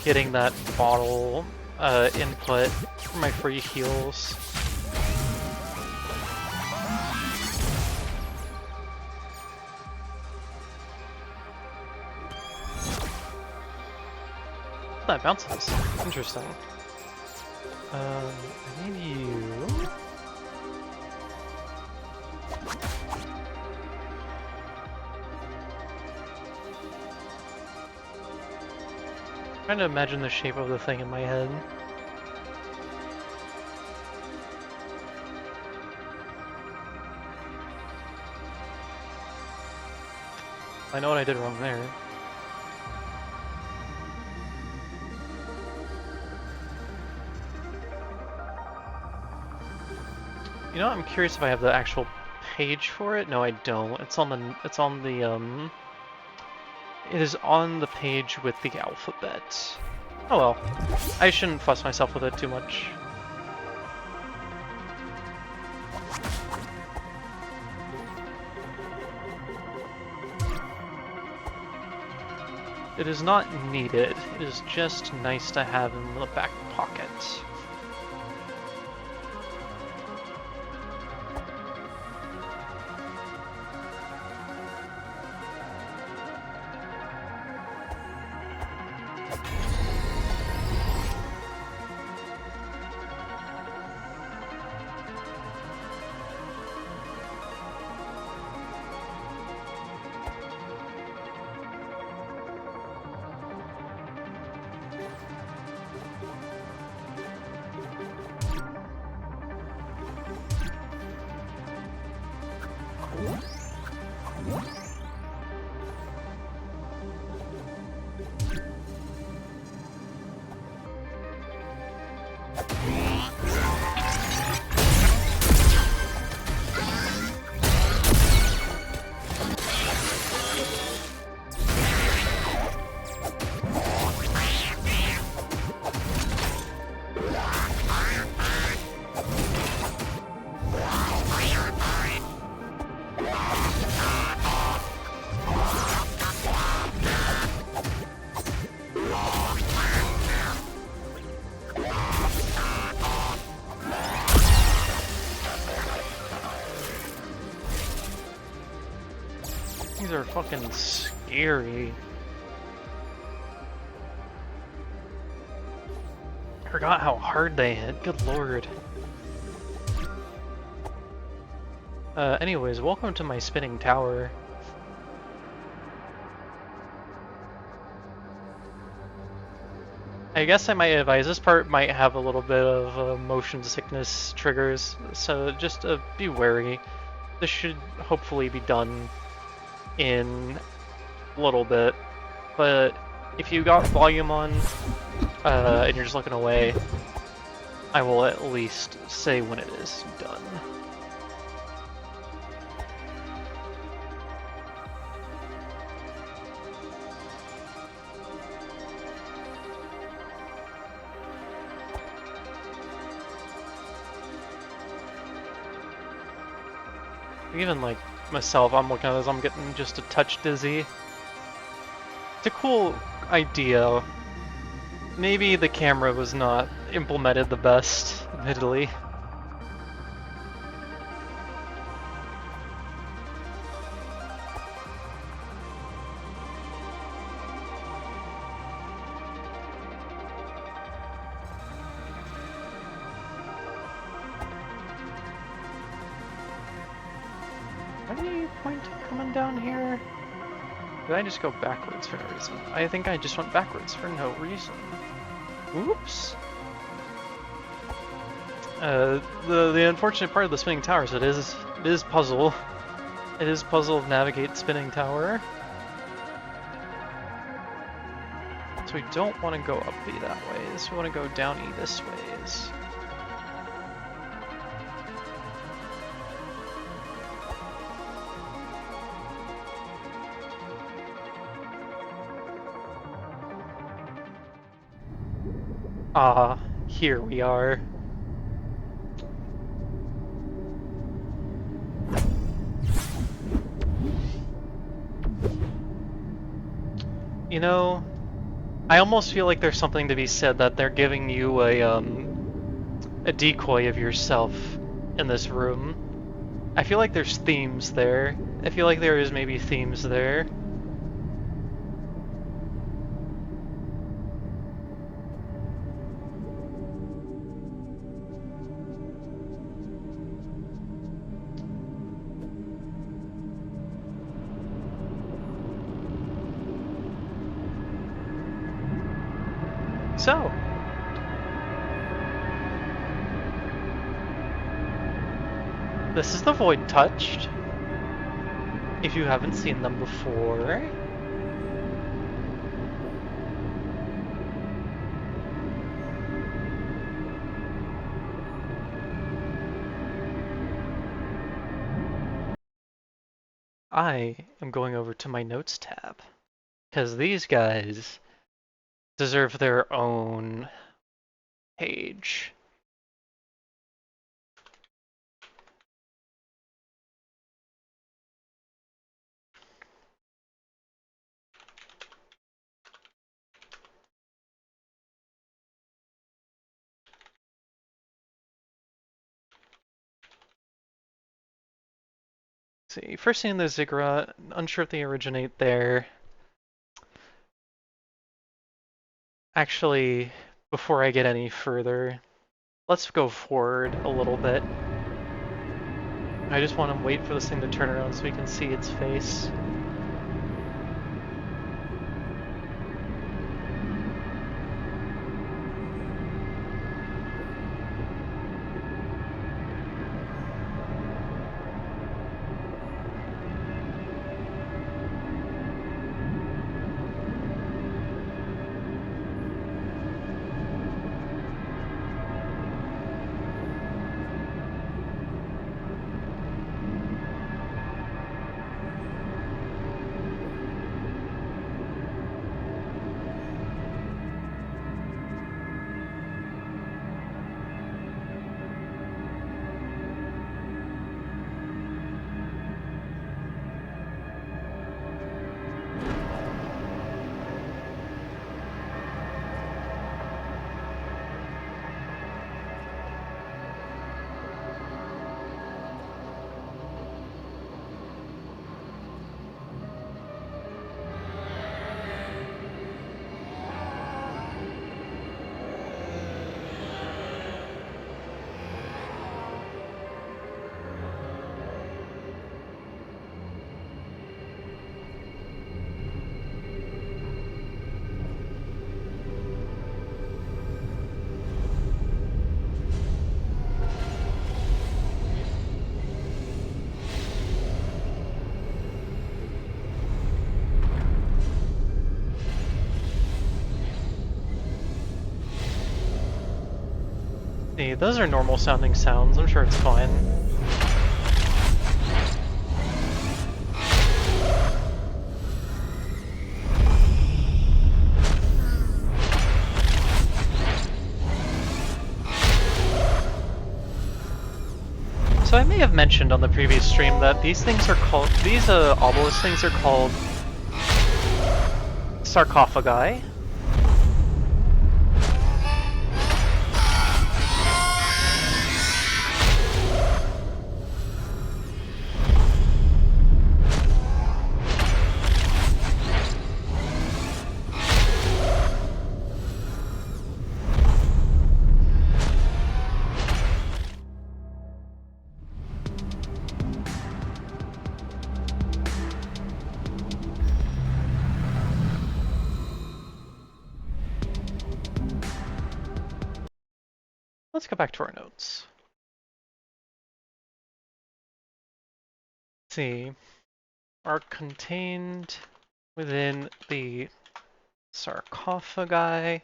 getting that bottle input for my free heals. That bounces. Interesting. I need you. Trying to imagine the shape of the thing in my head. I know what I did wrong there. You know, I'm curious if I have the actual page for it. No, I don't. It is on the page with the alphabet. Oh well. I shouldn't fuss myself with it too much. It is not needed. It is just nice to have in the back pocket. These are fucking scary. I forgot how hard they hit, good lord. Anyways, welcome to my spinning tower. I guess I might advise, this part might have a little bit of motion sickness triggers, so just be wary. This should hopefully be done in a little bit, but if you got volume on and you're just looking away, I will at least say when it is done. Even like myself, I'm looking at this, I'm getting just a touch dizzy. It's a cool idea. Maybe the camera was not implemented the best, admittedly. Why do you point coming down here? Did I just go backwards for no reason? I think I just went backwards for no reason. Oops. The unfortunate part of the spinning tower is it is puzzle. It is puzzle of navigate spinning tower. So we don't want to go up B that way. So we want to go down E this ways. Ah, here we are. You know, I almost feel like there's something to be said that they're giving you a decoy of yourself in this room. I feel like there's themes there. I feel like there is maybe themes there. So, this is the Void Touched. If you haven't seen them before. I am going over to my notes tab. Because these guys deserve their own page. See, first seeing the Ziggurat, unsure if they originate there. Actually, before I get any further, let's go forward a little bit. I just want to wait for this thing to turn around so we can see its face. See, those are normal sounding sounds. I'm sure it's fine. So I may have mentioned on the previous stream that these things are called, these obelisk things are called sarcophagi. Let's go back to our notes. Let's see, are contained within the sarcophagi.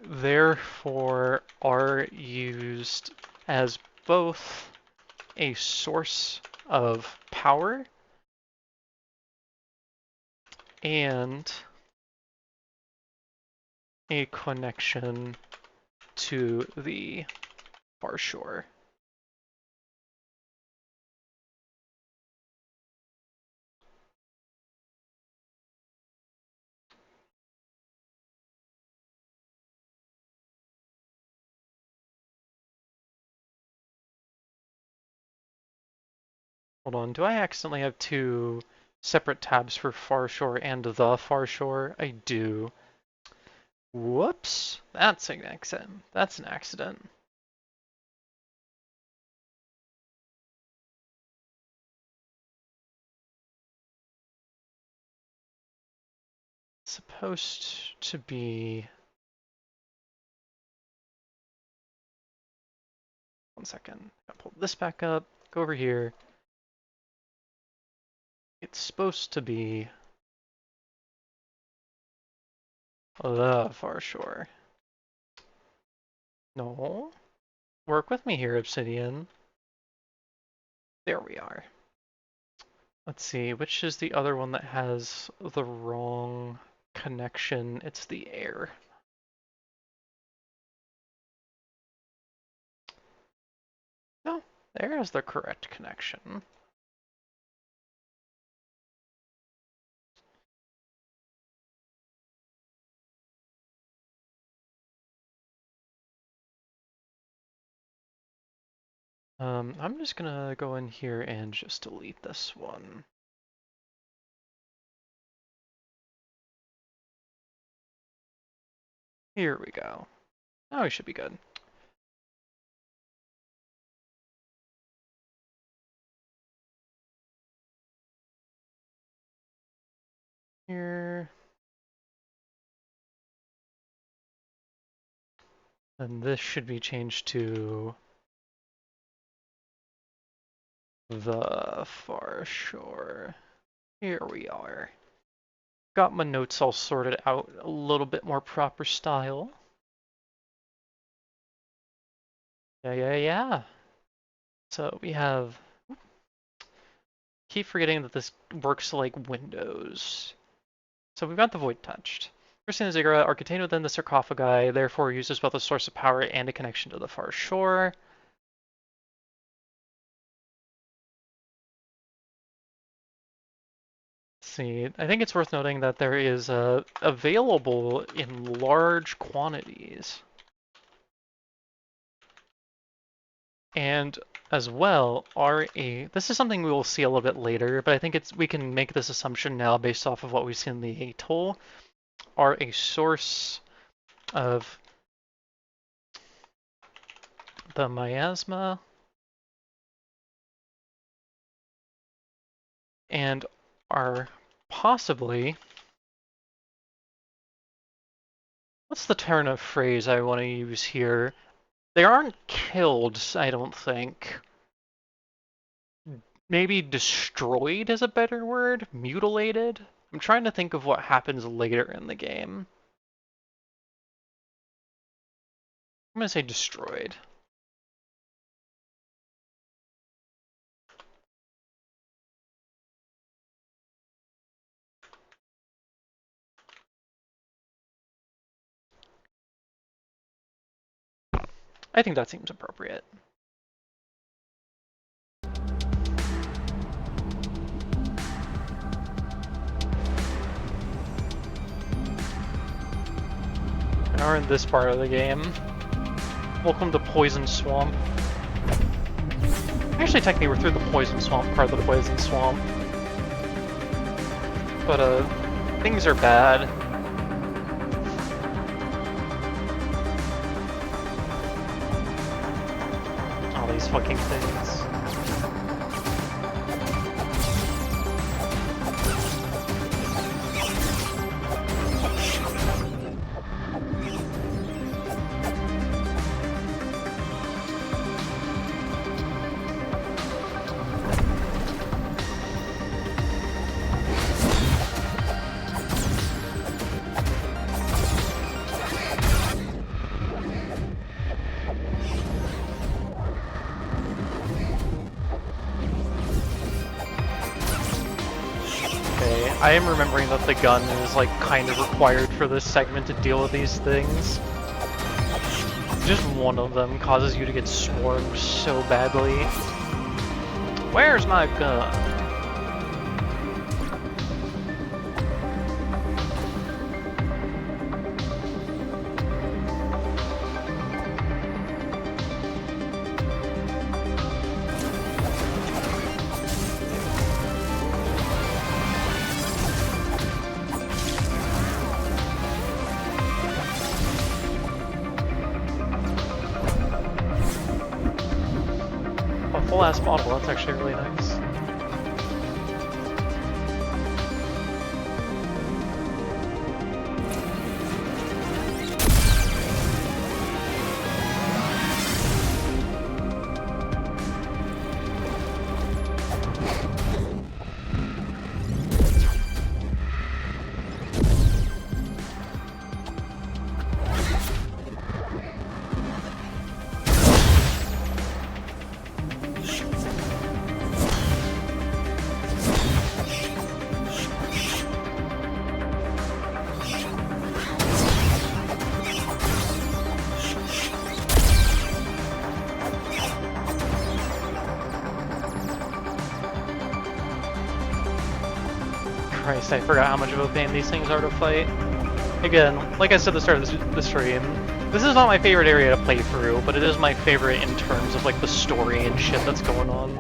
Therefore are used as both a source of power and a connection to the far shore. Hold on, do I accidentally have two separate tabs for far shore and the far shore? I do. Whoops, that's an accident. That's an accident. It's supposed to be... One second. I'll pull this back up, go over here. It's supposed to be the far shore. No. Work with me here, Obsidian. There we are. Let's see, which is the other one that has the wrong connection? It's the air. No, the air has the correct connection. I'm just gonna go in here and just delete this one. Here we go. Now we should be good. Here. And this should be changed to the far shore. Here we are. Got my notes all sorted out a little bit more proper style. Yeah. So we have... Keep forgetting that this works like Windows. So we've got the void touched. First and ziggurat are contained within the sarcophagi, therefore uses both a source of power and a connection to the far shore. See, I think it's worth noting that there is available in large quantities. And as well, this is something we will see a little bit later, but I think we can make this assumption now based off of what we see in the atoll, are a source of the miasma and are possibly, what's the turn of phrase I want to use here? They aren't killed, I don't think. Maybe destroyed is a better word? Mutilated? I'm trying to think of what happens later in the game. I'm gonna say destroyed. I think that seems appropriate. We are in this part of the game. Welcome to Poison Swamp. Actually, technically, we're through the Poison Swamp, part of the Poison Swamp. But, things are bad. All these fucking things. I am remembering that the gun is like kind of required for this segment to deal with these things. Just one of them causes you to get swarmed so badly. Where's my gun? last model. That's actually really nice. Christ, I forgot how much of a pain these things are to fight. Again, like I said at the start of the stream, this is not my favorite area to play through, but it is my favorite in terms of like the story and shit that's going on.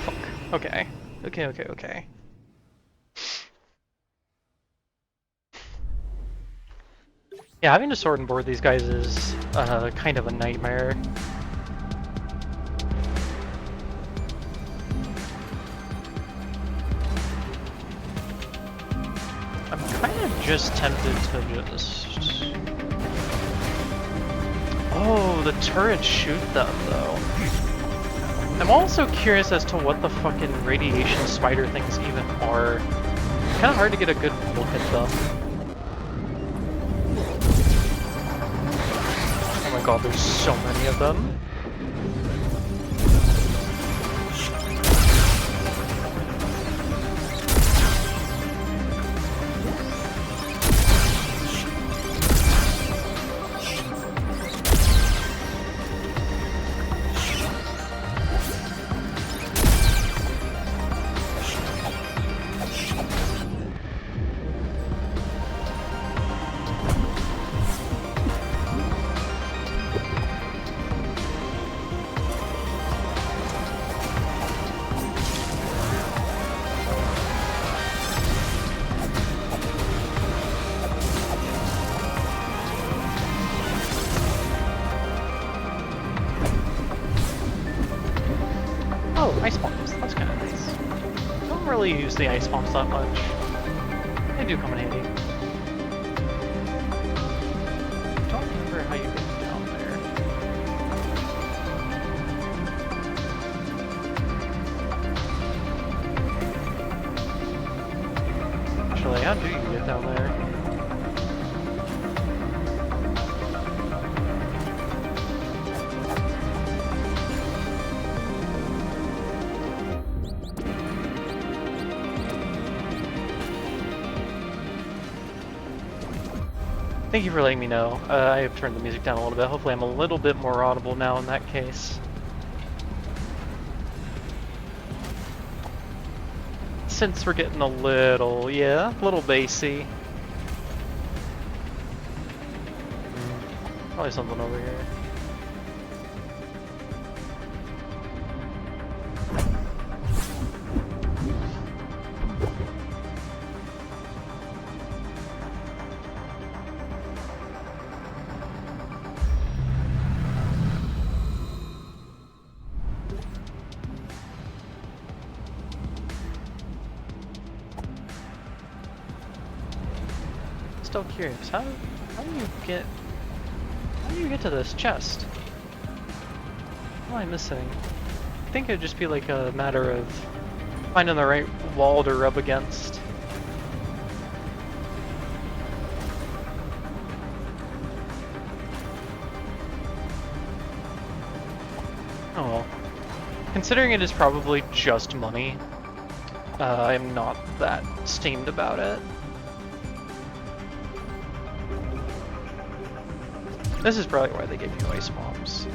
Fuck. Okay. Okay. Yeah, having to sword and board these guys is kind of a nightmare. I'm kind of just tempted to just... Oh, the turrets shoot them, though. I'm also curious as to what the fucking radiation spider things even are. Kind of hard to get a good look at them. Oh my god, there's so many of them. Ice bombs, that's kind of nice. Don't really use the ice bombs that much. They do come in handy. Don't remember how you get down there. Actually, how do you get down there? Thank you for letting me know. I have turned the music down a little bit. Hopefully I'm a little bit more audible now in that case. Since we're getting a little, yeah, a little bassy. Probably something over here. Still curious, how do you get to this chest? What am I missing? I think it'd just be like a matter of finding the right wall to rub against. Oh well. Considering it is probably just money, I'm not that steamed about it. This is probably why they gave you ice bombs.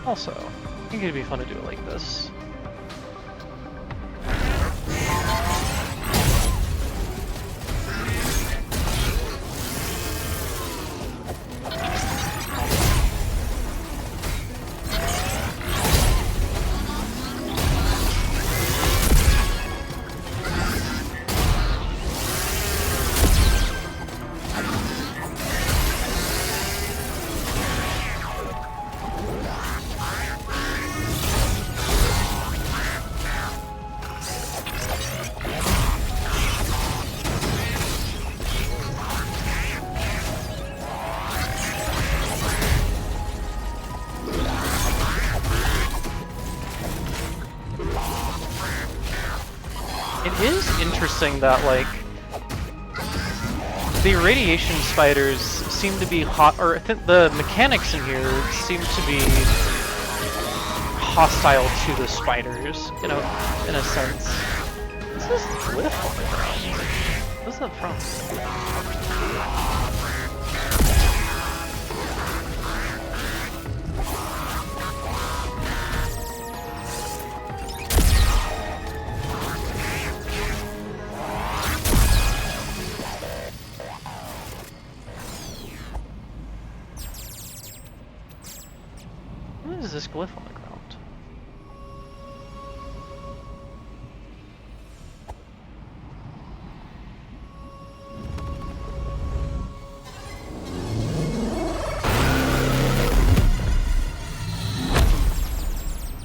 Also, I think it'd be fun to do it like this. It is interesting that, like, the irradiation spiders seem to be hot, or I think the mechanics in here seem to be hostile to the spiders, you know, in a sense. What's this glyph on the ground? What's that from? What is this glyph on the ground?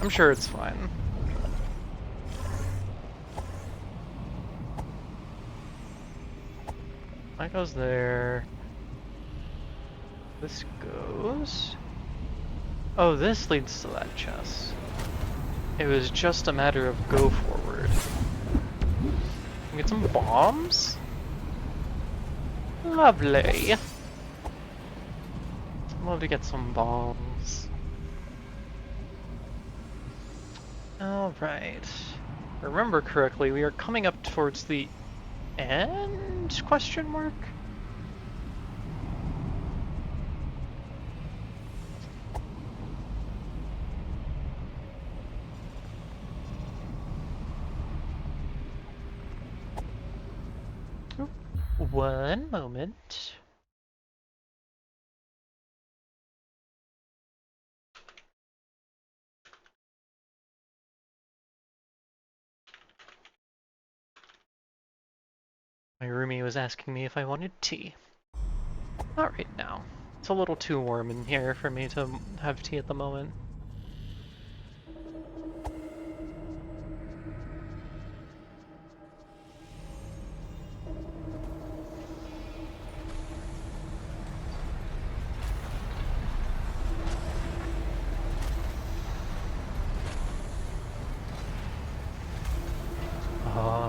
I'm sure it's fine. That goes there. This goes... Oh, this leads to that chest. It was just a matter of go forward. Get some bombs? Lovely. Love to get some bombs. Alright. Remember correctly, we are coming up towards the end? Question mark? One moment. My roomie was asking me if I wanted tea. Not right now. It's a little too warm in here for me to have tea at the moment.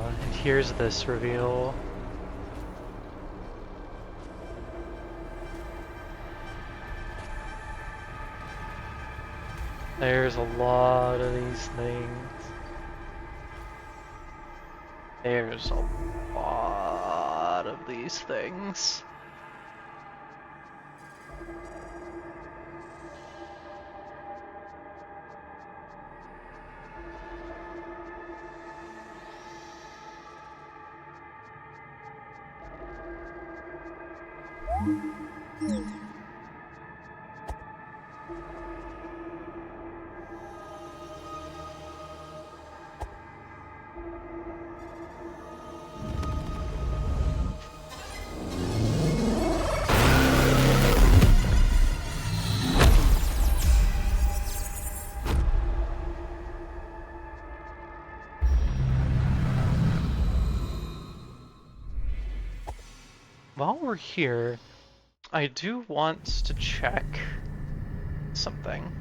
And here's this reveal. There's a lot of these things. There's a lot of these things. While we're here, I do want to check something.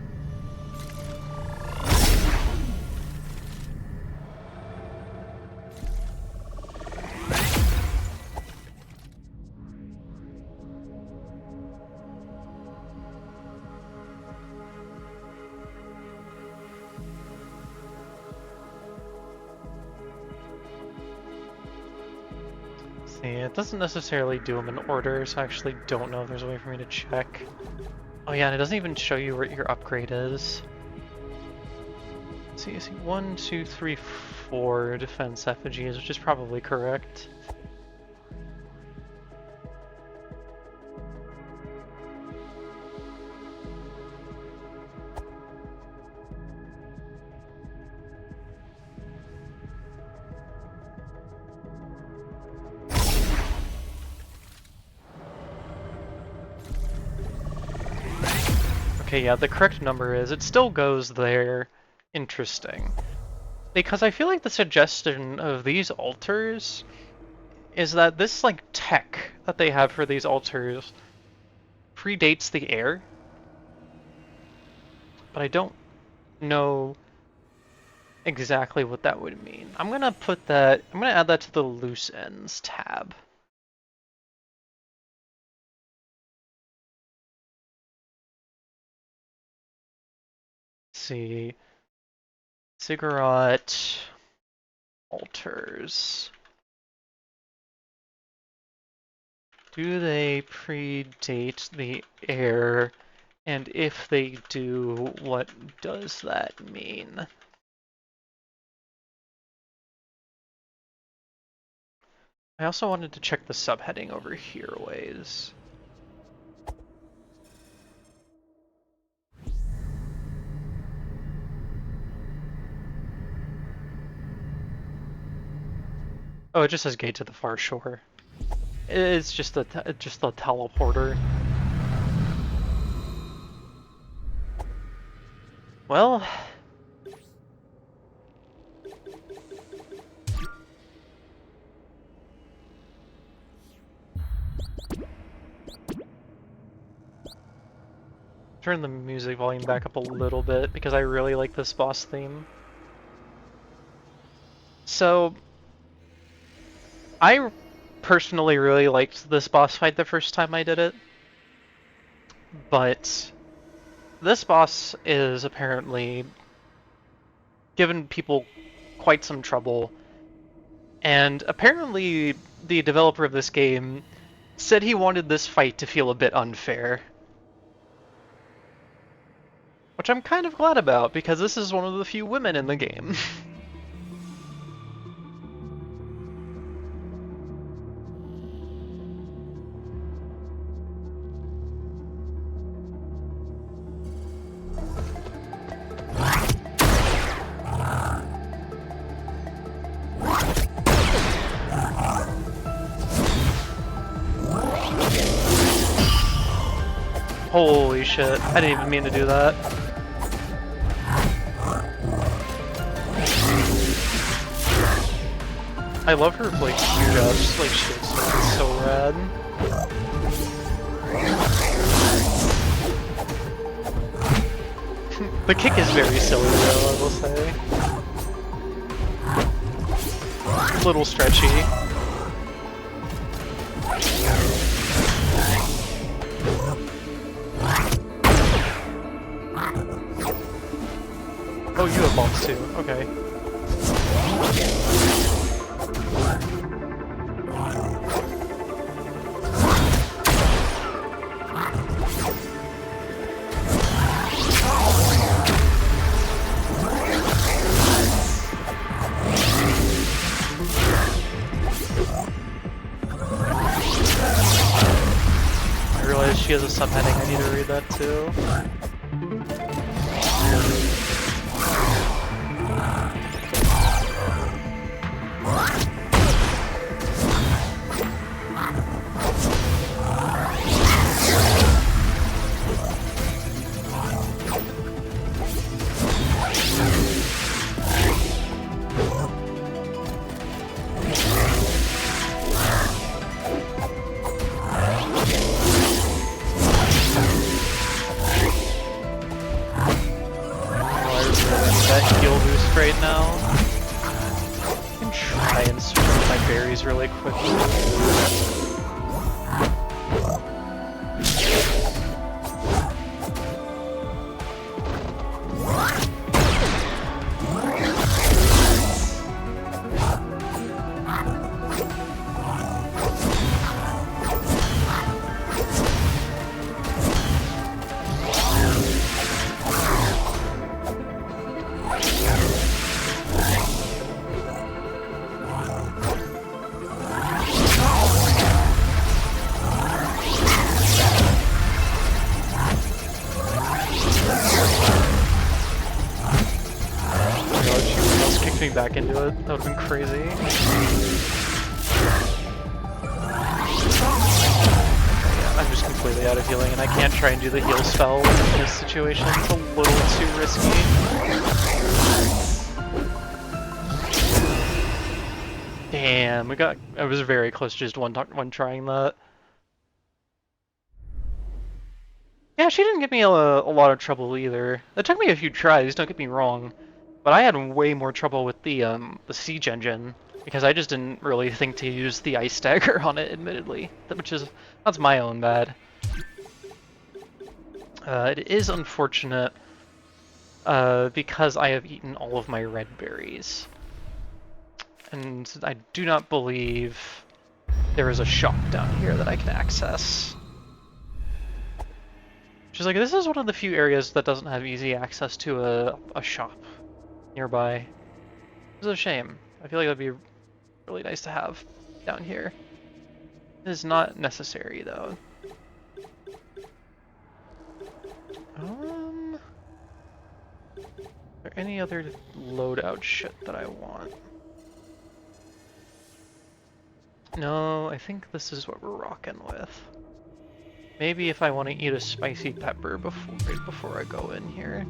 See, it doesn't necessarily do them in order, so I actually don't know if there's a way for me to check. Oh yeah, and it doesn't even show you where your upgrade is. See, 1, 2, 3, 4 defense effigies, which is probably correct. Okay, yeah, the correct number is, it still goes there. Interesting. Because I feel like the suggestion of these altars is that this, like, tech that they have for these altars predates the heir. But I don't know exactly what that would mean. I'm gonna put that, I'm gonna add that to the loose ends tab. Let's see, Ziggurat altars. Do they predate the heir? And if they do, what does that mean? I also wanted to check the subheading over here ways. Oh, it just says gate to the far shore. It's just the teleporter. Well, turn the music volume back up a little bit because I really like this boss theme. So, I personally really liked this boss fight the first time I did it, but this boss is apparently given people quite some trouble, and apparently the developer of this game said he wanted this fight to feel a bit unfair. Which I'm kind of glad about, because this is one of the few women in the game. Holy shit, I didn't even mean to do that. I love her like huge ass like shit, it's so rad. The kick is very silly though, I will say. A little stretchy. Oh, you have bombs too, okay. I realize she has a subheading, I need to read that too. Right now. I can try and switch my berries really quickly. Back into it. That would've been crazy. Yeah, I'm just completely out of healing and I can't try and do the heal spell in this situation. It's a little too risky. Damn, I was very close to just one trying that. Yeah, she didn't give me a lot of trouble either. It took me a few tries, don't get me wrong. But I had way more trouble with the siege engine because I just didn't really think to use the ice dagger on it, admittedly, that's my own bad. It is unfortunate because I have eaten all of my red berries, and I do not believe there is a shop down here that I can access. She's like, this is one of the few areas that doesn't have easy access to a shop nearby. It's a shame. I feel like that'd be really nice to have down here. It is not necessary though. Is there any other loadout shit that I want? No, I think this is what we're rocking with. Maybe if I want to eat a spicy pepper right before I go in here.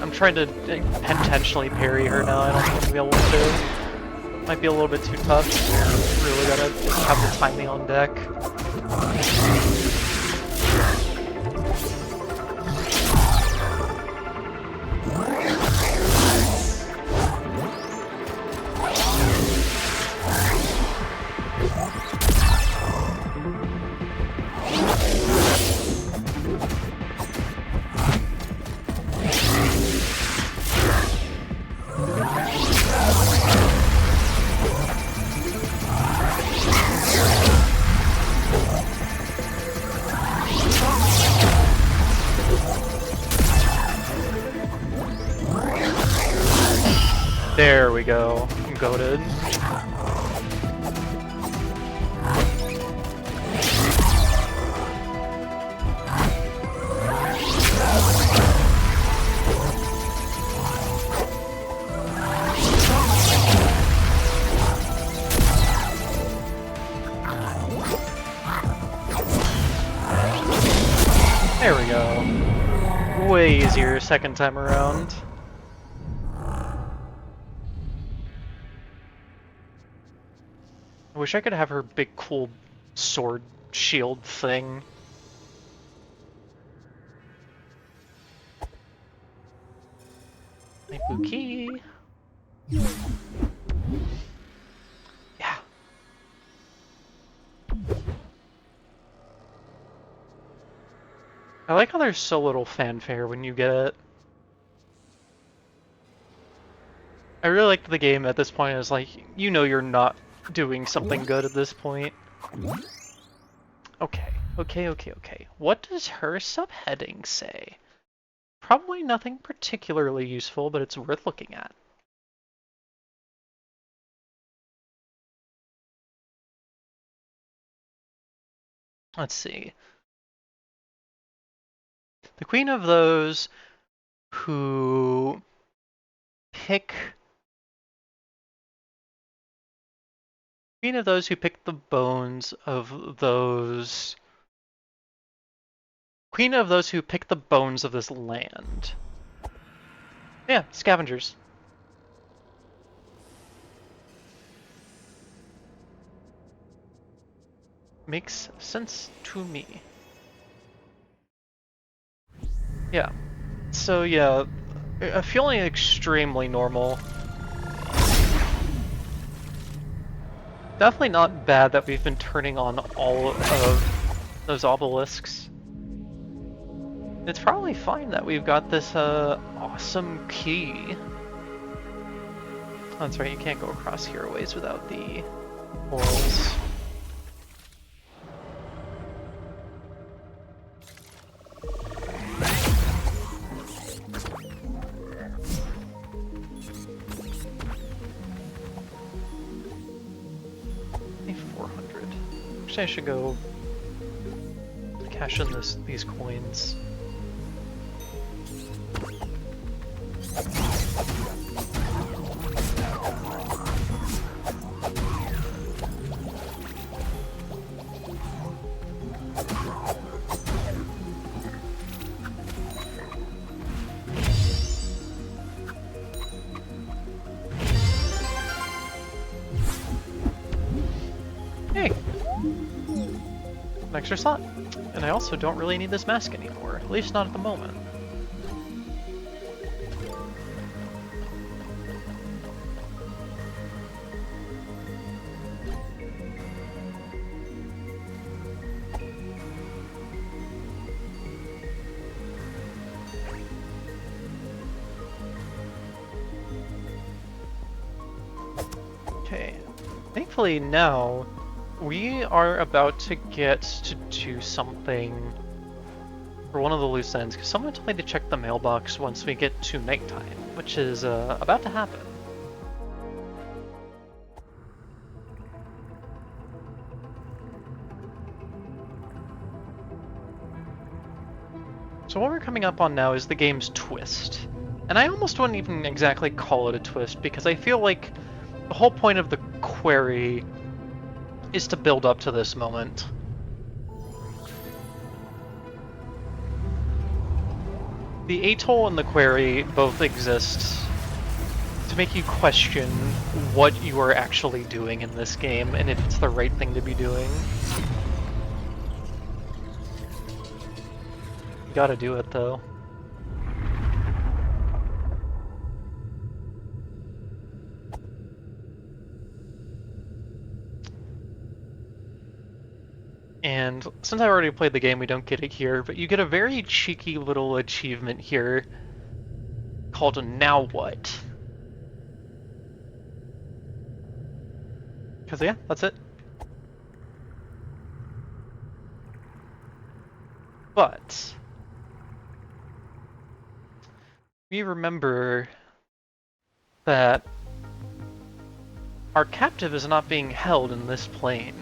I'm trying to intentionally parry her now. I don't think I'm gonna be able to. Might be a little bit too tough. Really gotta have the timing on deck. There we go. I'm goated. There we go. Way easier second time around. I wish I could have her big cool sword shield thing. My Buki. Yeah. I like how there's so little fanfare when you get it. I really like the game at this point is like, you know you're not doing something good at this point. Okay. What does her subheading say? Probably nothing particularly useful, but it's worth looking at. Let's see. The queen of those who pick the bones of those. Queen of those who pick the bones of this land. Yeah, scavengers. Makes sense to me. Yeah. So yeah, feeling extremely normal. Definitely not bad that we've been turning on all of those obelisks. It's probably fine that we've got this awesome key. Oh, that's right, you can't go across here a ways without the portals. Actually, I should go cash in these coins. Hey! An extra slot. And I also don't really need this mask anymore, at least not at the moment. Okay, thankfully now we are about to get to do something for one of the loose ends, because someone told me to check the mailbox once we get to nighttime, which is about to happen. So what we're coming up on now is the game's twist. And I almost wouldn't even exactly call it a twist, because I feel like the whole point of the query is to build up to this moment. The atoll and the query both exist to make you question what you are actually doing in this game and if it's the right thing to be doing. You gotta do it though. And since I already played the game, we don't get it here, but you get a very cheeky little achievement here called Now What? Because yeah, that's it. But we remember that our captive is not being held in this plane.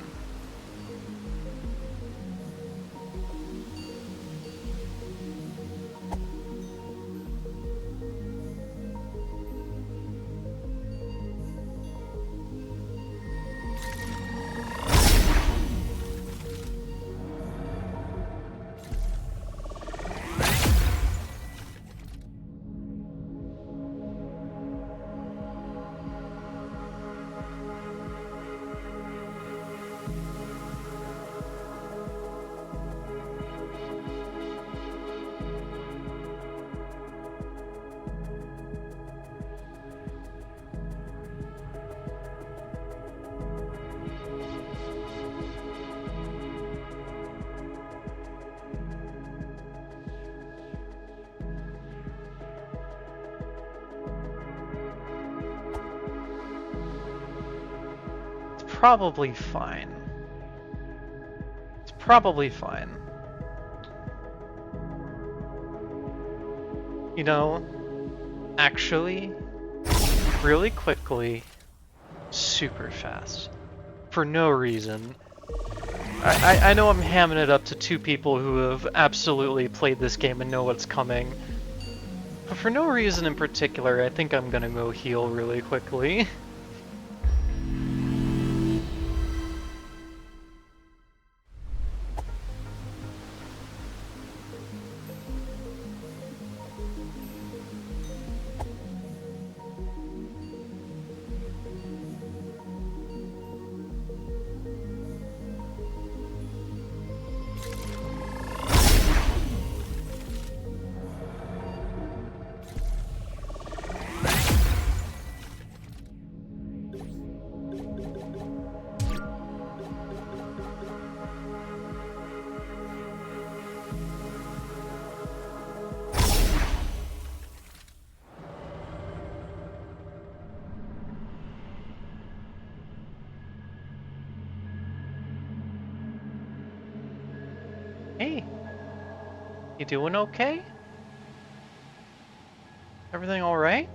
Probably fine. It's probably fine. You know, actually, really quickly, super fast, for no reason. I know I'm hamming it up to two people who have absolutely played this game and know what's coming, but for no reason in particular, I think I'm gonna go heal really quickly. Hey, you doing okay? Everything alright?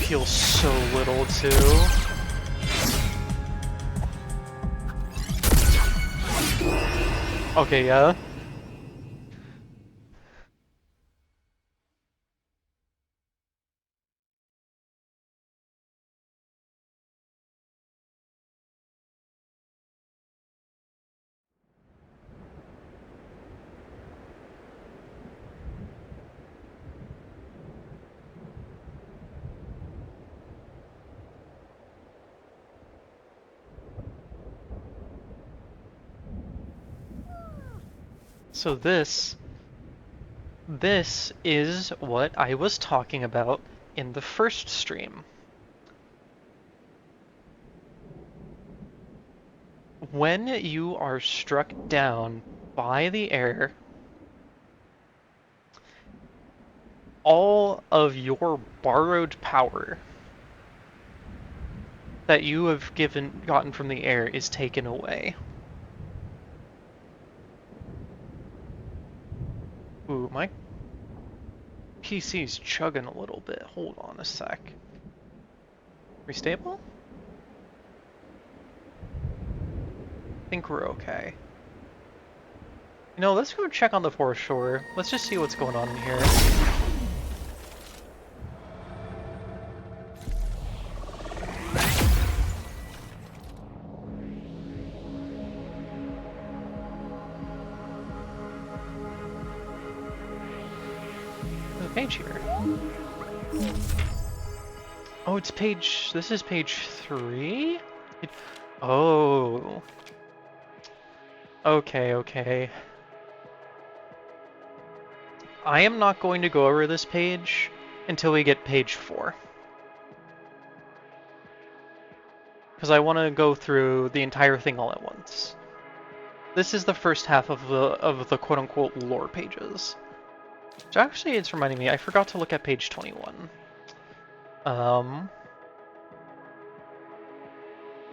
heals so little too. Okay, yeah. So this is what I was talking about in the first stream. When you are struck down by the air, all of your borrowed power that you have gotten from the air is taken away. Ooh, my PC's chugging a little bit. Hold on a sec. Restable? I think we're okay. You know, let's go check on the foreshore. Let's just see what's going on in here. There's a page here. Oh, it's page... This is page 3? Oh. Okay, okay. I am not going to go over this page until we get page 4. Because I want to go through the entire thing all at once. This is the first half of the quote-unquote lore pages. So actually, it's reminding me, I forgot to look at page 21. Oh,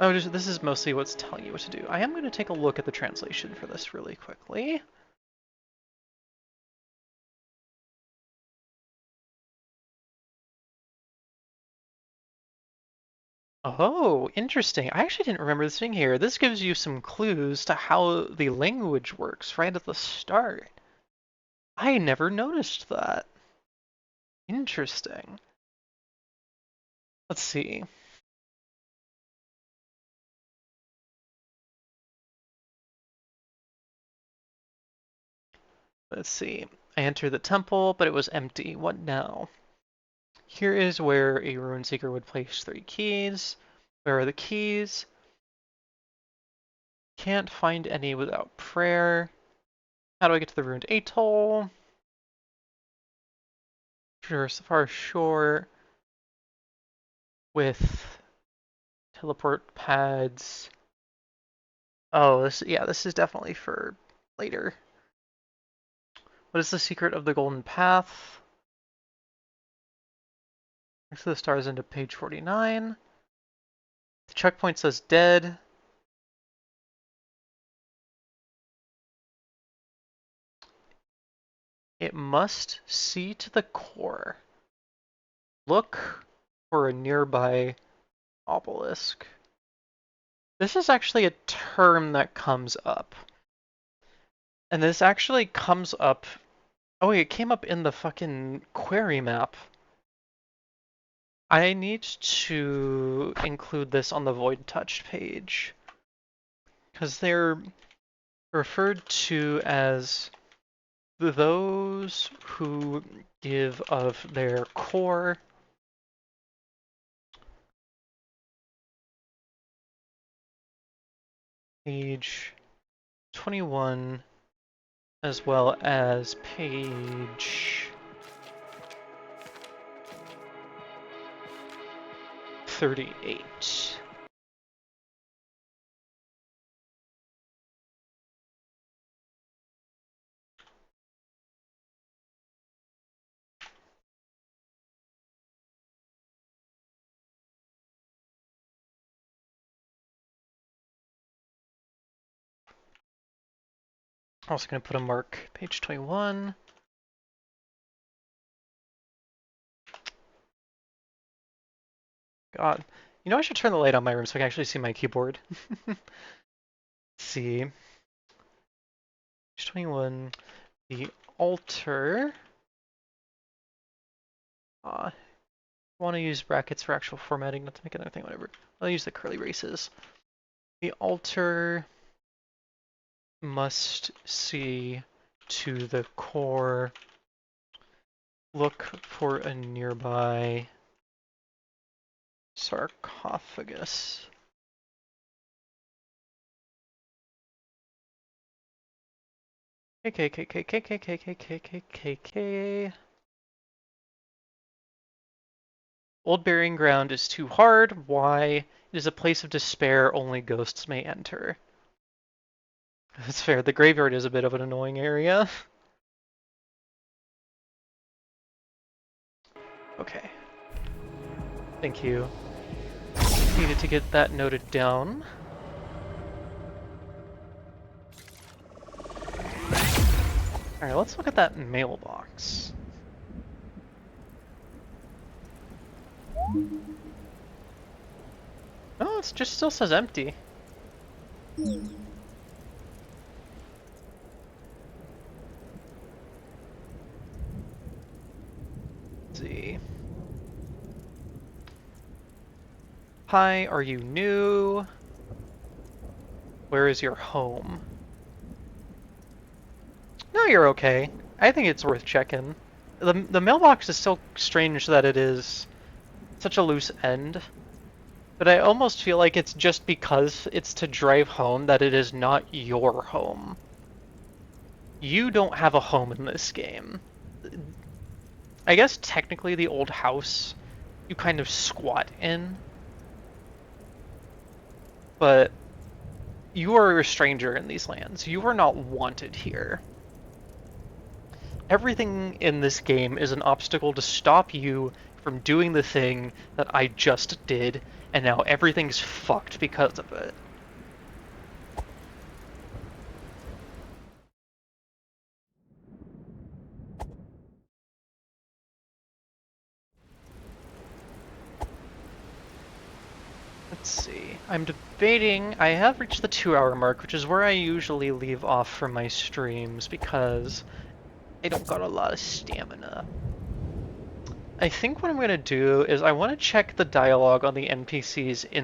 this is mostly what's telling you what to do. I am going to take a look at the translation for this really quickly. Oh, interesting. I actually didn't remember this being here. This gives you some clues to how the language works right at the start. I never noticed that. Interesting. Let's see. Let's see. I entered the temple, but it was empty. What now? Here is where a rune seeker would place 3 keys. Where are the keys? Can't find any without prayer. How do I get to the ruined atoll? Traverse the far shore with teleport pads. Oh, this is definitely for later. What is the secret of the golden path? Next to the stars into page 49. The checkpoint says dead. It must see to the core. Look for a nearby obelisk. This is actually a term that comes up. And this actually comes up. Oh, wait, it came up in the fucking query map. I need to include this on the Void Touched page. Because they're referred to as those who give of their core. Page 21, as well as page 38. I'm also going to put a mark, page 21. God. You know, I should turn the light on my room so I can actually see my keyboard. Let's see. Page 21. The altar. I want to use brackets for actual formatting, not to make another thing, whatever. I'll use the curly braces. The altar must see to the core. Look for a nearby sarcophagus. KKKKKKKKKKKK. Old burying ground is too hard. Why? It is a place of despair. Only ghosts may enter. That's fair. The graveyard is a bit of an annoying area. Okay. Thank you. Needed to get that noted down. Alright, let's look at that mailbox. Oh, it just still says empty. Let's see. Hi, are you new? Where is your home? No, you're okay. I think it's worth checking. The mailbox is so strange that it is such a loose end. But I almost feel like it's just because it's to drive home that it is not your home. You don't have a home in this game. I guess technically the old house you kind of squat in, but you are a stranger in these lands. You are not wanted here. Everything in this game is an obstacle to stop you from doing the thing that I just did, and now everything's fucked because of it. Let's see. I'm debating. I have reached the 2-hour mark, which is where I usually leave off from my streams because I don't got a lot of stamina. I think what I'm going to do is I want to check the dialogue on the NPCs in the